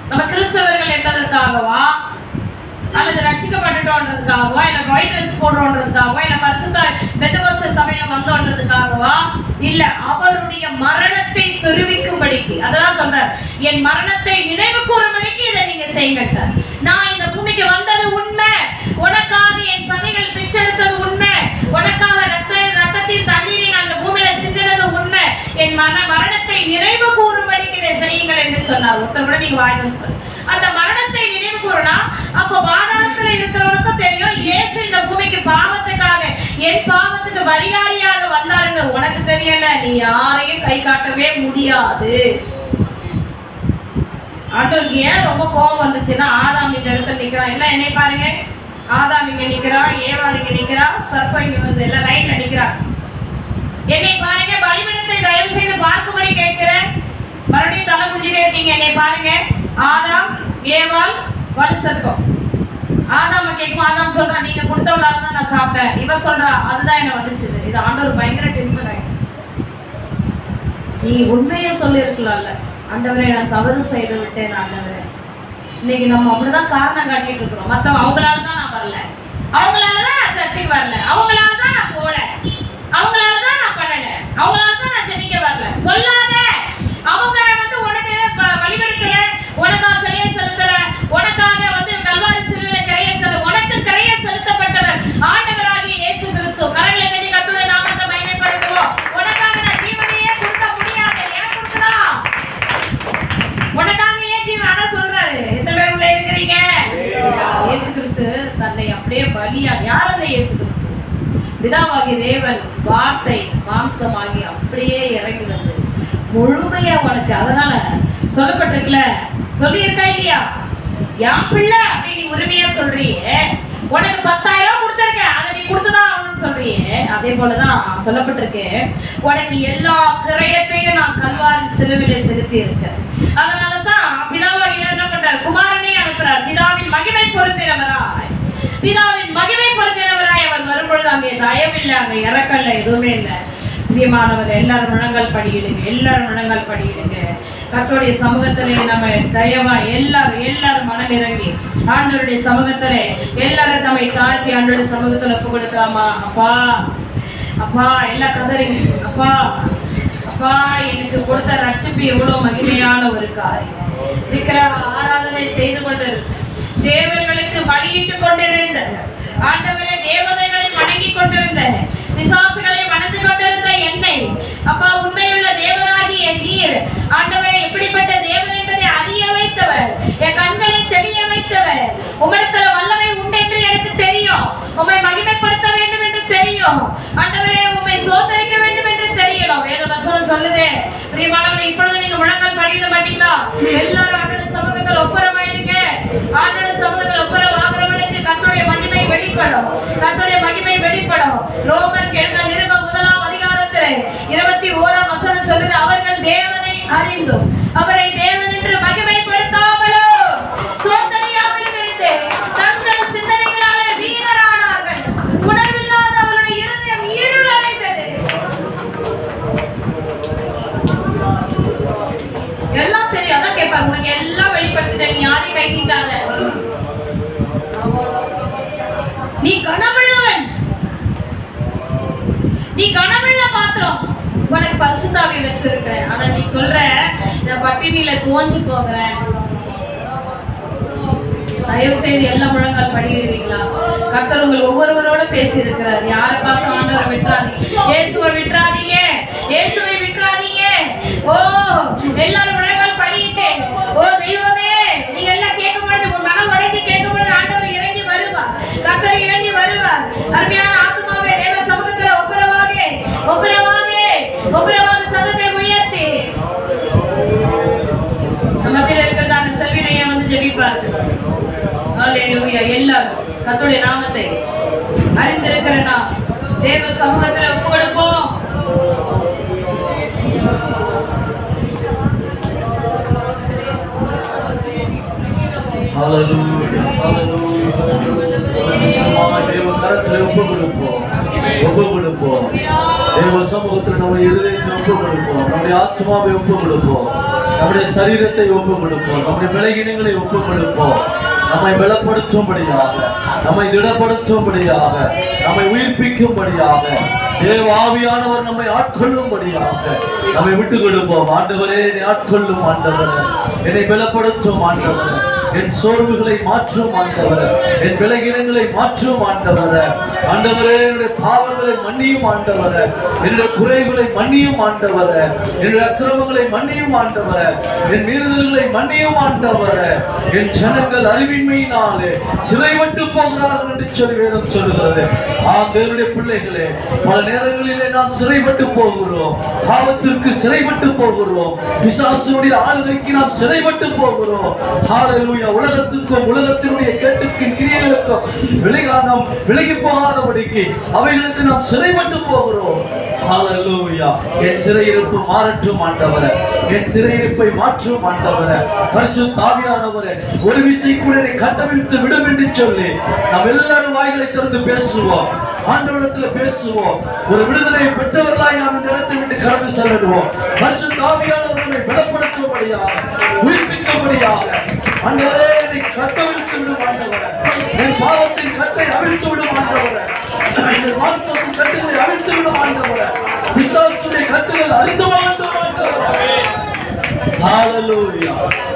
A: நம்ம கிறிஸ்தவர்கள் என்பதற்காகவா, அல்லது ரட்சிக்கப்பட்டுட்டோன்றதுக்காகவா, இல்ல ஒயிட் ட்ரெஸ் போடுறோன்றதுக்காகவா, இல்ல பரிசுத்த பெந்தகோஸ்தே சபையில வந்தோன்றதுக்காகவா, இல்ல அவருடைய மரணத்தை தெரிவிக்கும்படிக்கு. அதான் சொல்றார், என் மரணத்தை நினைவு கூறும்படிக்கு இதை நீங்க செய்யுங்க. நான் இந்த பூமிக்கு வந்தது உண்மை, உனக்காக என் சதைகள் பிச்செடுத்தது உண்மை, உனக்காக ரத்தத்தின் தண்ணீரை நான் அந்த பூமியில சிந்தினது உண்மை, என் மரணத்தை நினைவு கூறும்படிக்கு இதை செய்யுங்கள் என்று சொன்னார். ஒருத்தர் கூட நீங்க வாய்ப்பு சொல்லு. அந்த மரணத்தை நினைவு கூறுனா, அப்போ பாதாளத்துல இருக்கிறவனுக்கும் தெரியும் இயேசு இந்த பூமிக்கு பாவத்துக்காக, என் பாவத்துக்கு பரிகாரியாக வந்தாருன்னு உனக்கு தெரியல, நீ யாரையும் கை காட்டவே முடியாது. ஆண்டவருக்கு ஏன் ரொம்ப கோபம் வந்துச்சுன்னா, ஆதாம் இந்த இடத்துல நிக்கிறான், எல்லாம் என்னை பாருங்க, ஆதாம் இங்க நிக்கிறான், ஏவாள் இங்க நிக்கிறா, சர்ப்பம் இங்க வந்து எல்லாம் லைன்ல நிக்கிறான். என்னை பாருங்க, பலிபீடத்தை தயவு செய்து பார்க்கும்படி கேட்கிறேன். மறுபடியும் தலை குஞ்சிட்டே இருக்கீங்க. என்னை பாருங்க, ஆதாம், ஏவாள், வலு சர்ப்பம். ஆதாம கேட்கும், ஆதாம் சொல்றான், நீங்க கொடுத்தவளால தான் நான் சாப்பிட்டேன். இவ சொல்றா, அதுதான் என்ன வந்துச்சு. இது ஆண்டவர் பயங்கர டென்ஷன் ஆயிடுச்சு. நீ உண்மையை சொல்லிருக்கலாம்ல, ஆண்டவரே நான் தவறு செய்து விட்டேன் ஆண்டவரே. இன்னைக்கு நம்ம அப்படிதான் காரணம் காட்டிட்டு இருக்கிறோம். மத்தவங்க அவங்களாலதான் நான் வரல, அவங்களாலதான் நான் சர்ச்சைக்கு வரல, அவங்களாலதான் நான் போல, அவங்களாலதான் நான் பண்ணல, அவங்களாலதான் நான் ஜெபிக்க வரல சொல்லாத. அவங்க வந்து உனக்கு வழிபடுத்தல, உனக்காக கிரையை செலுத்தல, உனக்காக வந்து கல்வாரி சிலுவையில கிரையை செலுத்த, உனக்கு கிரையை செலுத்தப்பட்டவர் ஆண்டவராகிய இயேசு கிறிஸ்து. கரங்களை தட்டி கர்த்தருடைய நாமத்தை மகிமைப்படுத்துவோம். உனக்காக நான் ஜீவனையே கொடுக்க முடியாது, ஏன் கொடுக்கலாம்? உனக்காக ஏன் ஜீவன் ஆனா சொல்றாரு. எத்தனை பேர் உள்ள இருக்கிறீங்க? இயேசு கிறிஸ்து தன்னை அப்படியே பலியா, யார் அந்த இயேசு கிறிஸ்து? பிதாவாகிய தேவன் வார்த்தை மாம்சமாகி அப்படியே இறங்கி வந்து முழுமையா உனக்கு, அதனால சொல்லப்பட்டிருக்கல, சொல்லி இருக்கா இல்லையா? என் பிள்ளை அப்படின்னு நீ உரிமையா சொல்றியே, உனக்கு 10,000 கொடுத்திருக்க, அதை நீ கொடுத்துதான் ஆகணும்னு சொல்றியே. அதே போலதான் சொல்லப்பட்டிருக்கு, உனக்கு எல்லா கிரயத்தையும் நான் கல்வாரி சிலுவையிலே செலுத்தி இருக்கேன். அதனாலதான் பிதாவாகிய என்ன பண்றார்? குமாரனே அனுப்புறார். பிதாவின் மகிமை பொருந்தினவராய், பிதாவின் மகிமை பொருந்தினவராய் அவர் வரும்பொழுது அங்கே தயவில்லை, அங்கே இறக்கல்ல, எதுவுமே இல்லை. பிரியமானவர், எல்லாரும் முழங்கால் படியிடுங்க, எல்லாரும் முழங்கால் படியிடுங்க. கர்த்தருடைய சமூகத்திலே நம்ம தயவா எல்லாரும் மனம் இறங்கி ஆண்டவருடைய சமூகத்திலே எல்லாரும் நம்மை தாழ்த்தி ஆண்டவருடைய சமூகத்தில் ஒப்பு கொடுக்கலாமா? அப்பா அப்பா எல்லாம் கதறிங்க. அப்பா அப்பா, எனக்கு கொடுத்த ரட்சிப்பு எவ்வளவு மகிமையான ஒரு காரியம். விக்கிரக ஆராதனை செய்து கொண்டிருந்த, தேவர்களுக்கு பலியிட்டு கொண்டிருந்த ஆண்டவரே, தேவதைகளை வணங்கி கொண்டிருந்த, பிசாசுகளை வணங்கி கொண்டிருந்த என்னை, அப்பா உண்மையுள்ள தேவனாகிய நீர் ஆண்டவரை எப்படிப்பட்ட தேவன் என்பதை அறிய வைத்தவர், என் கண்களை தெரிய வைத்தவர். உம்மிடத்துல வல்லமை உண்டு என்று எனக்கு தெரியும், உம்மை மகிமைப்படுத்த வேண்டும் என்று தெரியும் ஆண்டவரே, உம்மை சோதரிக்க வேண்டும் என்று தெரியணும். வேத வசனம் சொல்லுதே. பிரியமானவர்களே, இப்பொழுது நீங்க முழங்கால் படியிட மாட்டீங்களா? எல்லாரும் ஆண்டவருடைய சமூகத்தில் ஒப்புரவாயிடுங்க. ஆண்டவருடைய சமூகத்தில் ஒப்புரவாகிறவனுக்கு கர்த்தருடைய மகிமை வெளிப்படும், கர்த்தருடைய மகிமை வெளிப்படும். ரோமர் எழுந்த நிருபம் 1ஆம் அதிகாரத்திலே 21ஆம் வசனம் சொல்லுது, அவர்கள் தேவனை அறிந்தும் அவரை தேவன் என்று மகிமைப்படுத்தாமலோ சோதனையாமலும் இருந்து தங்கள் சிந்தனைகளாலே வீணரானார்கள். உணர்வில்லாத அவருடைய இருதயம் இருள் அடைந்தது. எல்லாம் தெரியும், அதான் கேட்பாங்க, உனக்கு எல்லாம் வெளிப்படுத்திட்ட, நீ யாரையும் கை நீட்டாத, நீ கனமுள்ளவன், நீ கனமுள்ள பாத்திரம், உனக்கு பரிசுத்தாவியை வச்சிருக்கிறேன். ஆனா நீ சொல்ற, நான் பட்டினியில தோஞ்சு போகிறேன். தயவு செய்து எல்லா முழங்கால் படியிடுவீங்களா? கர்த்தர் உங்கள் ஒவ்வொருவரோட பேசி இருக்கிறார். யாரை பார்த்து ஆண்டவரை விட்டுறாதீங்க, இயேசுவை விட்டுறாதீங்க, இயேசுவை விட்டுறாதீங்க. ஓ எல்லாரும் முழங்கால் படியிட்டு, ஓ தெய்வமே, நீங்க எல்லாம் கேட்கும் பொழுது, உன் மனம் உடைந்து கேட்கும் பொழுது ஆண்டவர் இறங்கி வருவார், கர்த்தர் இறங்கி வருவார். அருமையான ஆத்துமாவே, தேவ சமூகத்துல ஒப்புரவாக சத்தத்தை உயர்த்தி மத்தியில் இருக்கிறதான செல்வினையை வந்து ஜெபிப்பார். ஹல்லேலூயா. எல்லாரும் கர்த்தருடைய நாமத்தை அறிந்திருக்கிற நாம் தேவ சமூகத்தில் ஒப்பு கொடுப்போம்.
C: ஹல்லேலூயா, ஹல்லேலூயா. தேவ கரத்தில் ஒப்பு கொடுப்போம், ஒப்பு கொடுப்போம். தேவ சமூகத்தில் நம்ம இருதயத்தை ஒப்பு கொடுப்போம், நம்முடைய ஆத்மாவை ஒப்பு கொடுப்போம், நம்முடைய சரீரத்தை ஒப்பு கொடுப்போம், நம்முடைய விலகினங்களை ஒப்பு கொடுப்போம். நம்மை பலப்படுத்தும்படியாக, நம்மை திடப்படுத்தும்படியாக, நம்மை உயிர்ப்பிக்கும்படியாக, தேவ ஆவியானவர் நம்மை ஆட்கொள்ளும்படியாக நம்மை விட்டு கொடுப்போம். ஆண்டவரே, என்னை ஆட்கொள்ளும் ஆண்டவரே, என்னை பலப்படுத்தும் ஆண்டவரே, என் சோர்வுகளை மாற்றும் ஆண்டவரே, என் விலகினங்களை மாற்றும் ஆண்டவரே. ஆண்டவரே, என்னுடைய பாவங்களை மன்னியும் ஆண்டவரே, என்னுடைய குறைகளை மன்னியும் ஆண்டவரே, என்னுடைய அக்கிரமங்களை மன்னியும் ஆண்டவரே, என் மீறுதல்களை மன்னியும் ஆண்டவரே. என் ஜனங்கள் அறிவின் தீமையினாலே சிறைப்பட்டு போகிறார்கள் என்று சொல்லி வேதம் சொல்லுகிறது. தேவனுடைய பிள்ளைகளே, பல நேரங்களிலே நாம் சிறைப்பட்டு போகிறோம். பாவத்திற்கு சிறைப்பட்டு போகிறோம். பிசாசுடைய ஆளுகைக்கு நாம் சிறைப்பட்டு போகிறோம். ஹalleluya. உலகத்துக்கும் உலகத்தினுடைய கேட்டுக்கும் கிரியைகளுக்கும் விலகி போகாதபடிக்கு அவைகளுக்கு நாம் சிறைப்பட்டு போகிறோம். ஹalleluya. என் சிறையிருப்பு மாறட்டும் ஆண்டவரே, என் சிறையிருப்பை மாற்றும் ஆண்டவரே. பரிசுத்த ஆவியானவரே, ஒரு விசை கூட என்னை கட்டவிழ்த்து விடும் என்று சொல்லி நாம் எல்லாரும் வாய்களை திறந்து பேசுவோம். ஆண்டவரிடத்தில் பேசுவோம். ஒரு விடுதலை பெற்றவர்களாய் நாம் இந்த இடத்தை விட்டு கடந்து செல்லுவோம். பரிசுத்த ஆவியானவர் நம்மை பலப்படுத்தும்படியாக, உயிர்ப்பிக்கும்படியாக ஆண்டவரே என்னை கட்டவிழ்த்து விடும் ஆண்டவரே. என் பாவத்தின் கட்டை அவிழ்த்து விடும் ஆண்டவரே. என் மாம்சத்தின் கட்டுகளை அவிழ்த்து விடும் ஆண்டவரே. பிசாசுடைய கட்டுகள் அழிந்து மாட்டும் ஆண்டவரே. ஹalleluya,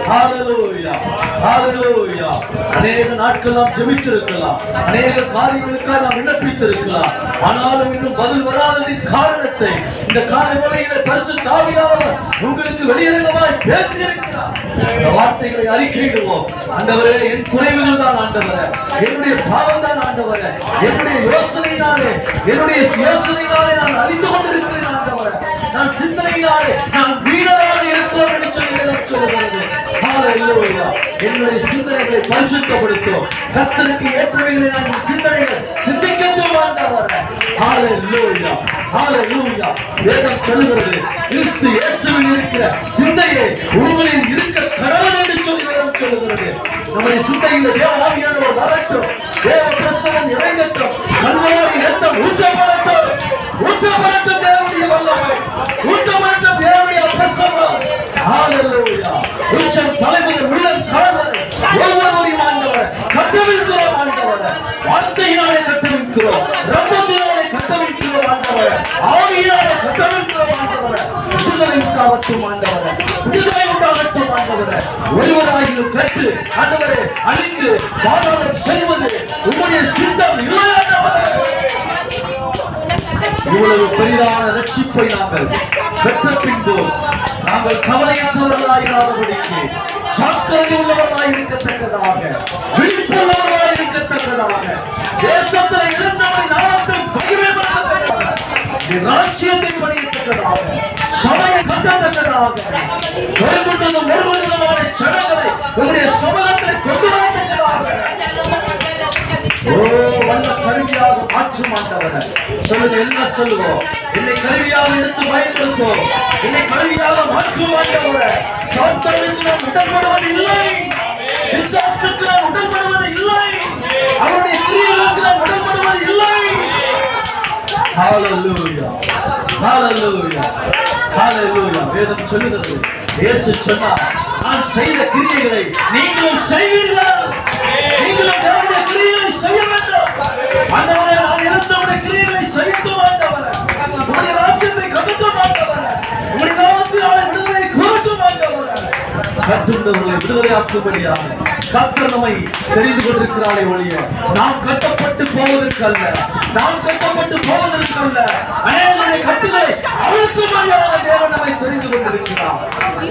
C: ஹalleluya, ஹalleluya. அநேக நாட்கள் நாம் ஜெபித்திருக்கலாம், அநேக காரியங்களுக்காக நாம் விண்ணப்பித்திருக்கலாம். ஆனாலும் இன்னும் பதில் வராததின் காரணத்தை இந்த காலை வேளையிலே பரிசுத்த ஆவியானவர் உங்களுக்கு வெளியரங்கமாய் பேசியிருக்கிறார். இந்த வார்த்தைகளை அறிக்கையிடுவோம். ஆண்டவரே, என் குறைவுகள் தான் ஆண்டவரே, என்னுடைய பாவம் தான் ஆண்டவரே, என்னுடைய யோசனையினாலே நான் அழிந்து கொண்டிருக்கிறேன் ஆண்டவரே. நான் சிந்தனையினாலே நான் வீணராக இருக்கிறோம் என்று சொல்லுகிறது. ஹalleluya. என்னுடைய சிந்தனைகளை பரிசுத்தப்படுத்தும். கர்த்தருக்கு ஏற்றவைகளை நான் சிந்தனைகள் சிந்திக்கட்டும் ஆண்டவரே. ஹalleluya, ஹalleluya. வேதம் சொல்லுகிறது, கிறிஸ்து இயேசுவில் இருக்கிற சிந்தையை உங்களில் இருக்க கடவுள் என்று சொல்லி வேதம் சொல்லுகிறது. நம்முடைய சிந்தையில் தேவ ஆவியானவர் வரட்டும், தேவ பிரசன்னம் இறங்கட்டும், கல்வாரி இரத்தம் ஊற்றப்படட்டும், தேவனுடைய வல்லமை ஊற்றப்படட்டும், தேவனுடைய பிரசன்னம். ஹalleluya. உச்சம் தலைமுதல் உள்ளம் கால்வரை ஒவ்வொருவரையும் ஆண்டவர் கட்டவிழ்க்கிறோம் ஆண்டவர். வார்த்தையினாலே கட்டவிழ்க்கிறோம், ரத்தத்தினாலே கட்டவிழ்க்கிறோம் ஆண்டவர், ஆவியினாலே கட்டவிழ்க்கிறோம் ஆண்டவர். விடுதலை உண்டாகட்டும் ஆண்டவர், விடுதலை உண்டாகட்டும் ஆண்டவர். ஒருவராகிலும் கற்று ஆண்டவரே அழிந்து பாதாளம் செல்வது உங்களுடைய சித்தம் இல்லை ஆண்டவரே. இவ்வளவு பெரிதான ரட்சிப்பை நாங்கள் பெற்ற பின்பு நாங்கள் கவலையற்றவர்களாயிராதபடிக்கு, சாக்கிரதை உள்ளவர்களாய் இருக்கத்தக்கதாக, விழிப்புள்ளவர்களாய் இருக்கத்தக்கதாக, தேசத்தில் இருந்தவரை நாமத்தை மகிமைப்படுத்தத்தக்கதாக, ராஜ்யத்தை பணியத்தக்கதாக, சபையை கட்டத்தக்கதாக, ஒருவருமான சடங்களை உங்களுடைய சமூகத்தில் கொண்டு வரத்தக்கதாக வல்ல கருவியாக மாற்றும் ஆண்டவரே. சொல்லுங்க, என்ன சொல்லுவோம்? என்னை கருவியாக எடுத்து பயன்படுத்துவோம், என்னை கருவியாக மாற்றும் ஆண்டவரே. சாத்தானுக்கு நாம் உடன்படுவது இல்லை, பிசாசுக்கு நாம் உடன்படுவது இல்லை, அவருடைய கிரியைகளுக்கு நாம் உடன்படுவது இல்லை. ஹalleluya, ஹalleluya, ஹalleluya. வேதம் சொல்லுகிறது, இயேசு சொன்னார், நான் செய்த கிரியைகளை நீங்களும் செய்வீர்கள், நீங்களும் தேவனுடைய கிரியைகளை செய்ய வேண்டும். ஆண்டவரே, நான் இழந்தவருடைய கிரியைகளை செய்யட்டும் ஆண்டவரே. உம்முடைய ராஜ்யத்தை கட்டட்டும் ஆண்டவரே. உம்முடைய நாமத்தினாலே விடுதலை கூறட்டும் ஆண்டவரே. கட்டுண்டவர்களை விடுதலையாக்கும்படியாக கர்த்தர் நம்மை தெரிந்து கொண்டிருக்கிறாரே ஒழிய நாம் கட்டப்பட்டு போவதற்கல்ல, நாம் கட்டப்பட்டு போவதற்கல்ல. அநேகருடைய கட்டுகளை அழுத்தும்படியாக தேவன் நம்மை தெரிந்து கொண்டிருக்கிறார்.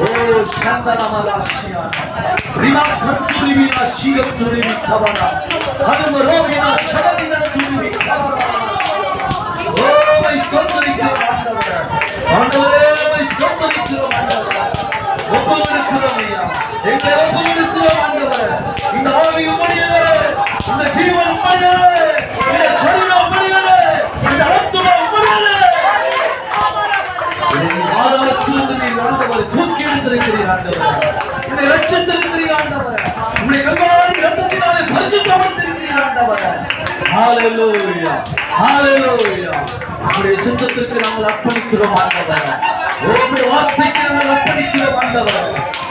C: ஓ சந்தனமலாஷியா ரிமா கட்டுரிவினா சீகத்துரிவி கவனா ஹனுமரோவினா சடவினா துரிவி கவனா. ஓ மை சொந்தரிக்கிறோம் ஆண்டவரே, ஆண்டவரே மை சொந்தரிக்கிறோம் ஆண்டவரே. ஒப்புவிக்கிறோம் ஐயா, எங்களை ஒப்புவிக்கிறோம் ஆண்டவரே. இந்த ஆவி உம்முடையது, இந்த ஜீவன் உம்முடையது, இந்த சரீரம் உம்முடையது, இந்த ஆத்துமா உம்முடையது. ஆதாரத்திலிருந்து நீர் ஆண்டவரை தூக்கி எடுத்திருக்கிறீர் ஆண்டவரே, என்னை ரட்சித்திருக்கிறீர் ஆண்டவரே, உம்முடைய கல்வாரி இரத்தத்தினாலே பரிசுத்தப்படுத்தியிருக்கிறீர் ஆண்டவரே. ஹalleluya, ஹalleluya. உம்முடைய சித்தத்திற்கு நாங்கள் அர்ப்பணிக்கிறோம் ஆண்டவரே. உம்முடைய வார்த்தைக்கு நாங்கள் அர்ப்பணிக்கிறோம் ஆண்டவரே.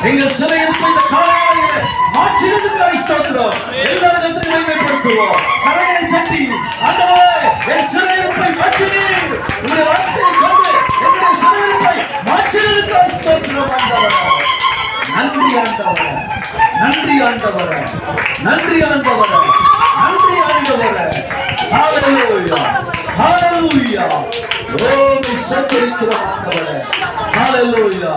C: எங்கள் சிறையிருப்பை இந்த காலையிலே மாற்றினதுக்காக ஸ்தோத்திரம். எல்லாரும் மகிமைப்படுத்துவோம். கரங்களை தட்டி ஆண்டவரே, என் சிறையிருப்பை மாற்றினீர், உம்முடைய வார்த்தையை கொண்டு எங்களுடைய சிறையிருப்பை மாற்றினதுக்காக ஸ்தோத்திரம் ஆண்டவரே. நன்றி ஆண்டவரே, நன்றி ஆண்டவரே, நன்றி ஆண்டவரே, நன்றி ஆண்டவரே. ஹalleluya, ஹalleluya. ஓ நீ சோதரிக்கிறோம் ஆண்டவரே. ஹalleluya.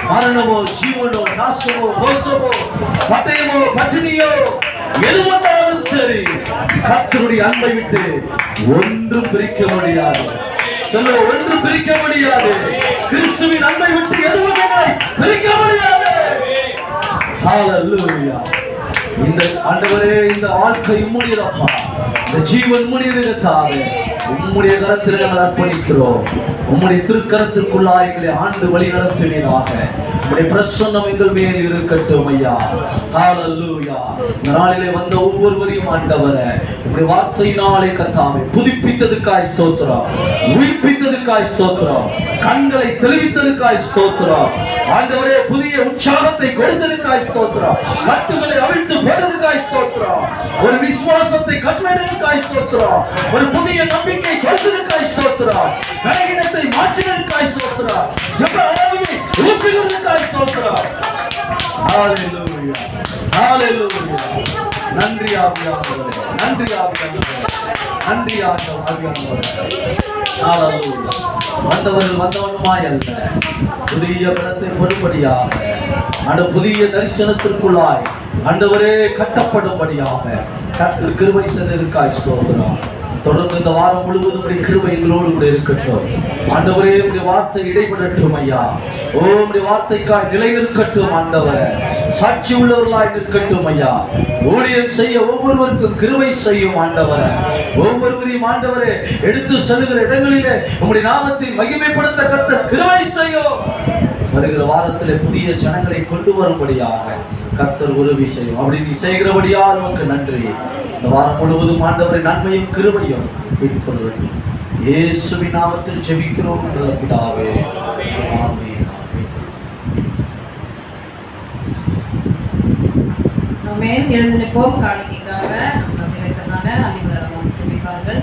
C: மரணமோ ஜீவனோ நாசமோ மோசமோ பட்டயமோ பட்டினியோ எது வந்தாலும் சரி கர்த்தருடைய அன்பை விட்டு ஒன்றும் பிரிக்க முடியாது. சொல்ல, ஒன்றும் பிரிக்க முடியாது. கிறிஸ்துவின் அன்பை விட்டு எதுவும் எங்களை பிரிக்க முடியாது. ஹalleluya. இந்த ஆண்டவரே, இந்த வாழ்க்கை உம்முடையதப்பா, இந்த ஜீவன் உம்முடையது தாவே. உம்முடைய கரத்தில் நாங்கள் அர்ப்பணிக்கிறோம். உம்முடைய திருக்கரத்திற்குள்ளாய் எங்களை ஆண்டு வழி நடத்துவீராக. உம்முடைய பிரசன்னம் எங்கள் மேல் இருக்கட்டும் ஐயா. ஹalleluya. இந்த நாளிலே வந்த ஒவ்வொருவரையும் ஆண்டவரே, உம்முடைய வார்த்தையினாலே கர்த்தாவே புதுப்பித்ததுக்காய் ஸ்தோத்திரம், உயிர்ப்பித்ததுக்காய் ஸ்தோத்திரம், கண்களை தெளிவித்ததுக்காய் ஸ்தோத்திரம் ஆண்டவரே, புதிய உற்சாகத்தை கொடுத்ததுக்காய் ஸ்தோத்திரம், கட்டுகளை அவிழ்த்து போட்டதுக்காய் ஸ்தோத்திரம், ஒரு விசுவாசத்தை கட்டளையிட்டதுக்காய் ஸ்தோத்திரம், ஒரு புதிய நம்பிக்கை கொடுத்ததுக்காய் ஸ்தோத்திரம், பலவீனத்தை மாற்றினதுக்காய் ஸ்தோத்திரம், ஜெப ஆவியை ஊற்றுகிறதுக்காய் ஸ்தோத்திரம். ஹalleluya, ஹalleluya. நன்றி ஆவியானவரே, நன்றி ஆவியானவரே, நன்றி ஆவியானவரே. ஹalleluya. வந்தவர்கள் வந்தவனுமாய் அல்ல, புதிய பலத்தை பொறுப்படியாக அந்த புதிய தரிசனத்திற்குள்ளாய் ஆண்டவரே கட்டப்படும்படியாக கர்த்தர் கிருபை செய்ததற்காய் ஸ்தோத்திரம். தொடர்ந்து இந்த வாரம் முழுவதும் கிருபை எங்களோடு கூட இருக்கட்டும் ஆண்டவரே. உடைய வார்த்தை இடைபடட்டும் ஐயா. ஓ, உடைய வார்த்தைக்காய் நிலை நிற்கட்டும் ஆண்டவரே. சாட்சி உள்ளவர்களாய் நிற்கட்டும் ஐயா. ஊழியம் செய்ய ஒவ்வொருவருக்கும் கிருபை செய்யும் ஆண்டவரே. ஒவ்வொருவரையும் ஆண்டவரே எடுத்து செல்லுகிற இடங்களிலே உம்முடைய நாமத்தை மகிமைப்படுத்த கர்த்தர் கிருபை செய்யும். வருகிற வாரத்திலே புதிய ஜனங்களை கொண்டு வரும்படியாக கர்த்தர் உதவி செய்யும். அப்படி நீ செய்கிறபடியால் உமக்கு நன்றி. இந்த வாரம் முழுவதும் ஆண்டவரை நன்மையும் கிருபையும் பெற்றுக்கொள்ள வேண்டும். இயேசுவின் நாமத்தில் ஜெபிக்கிறோம் நல்ல பிதாவே, ஆமென்.
A: ஆமென். எழுந்து நிற்போம். காணிக்கைக்காக நம்மிடத்திற்கான அன்பின் ஜெபிப்பார்கள்.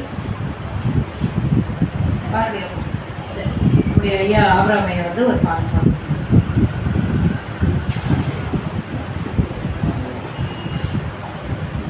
A: பாருங்க, ஐயா ஆபிரகாம் ஐயா வந்து ஒரு பாட்டு பாடுறாங்க.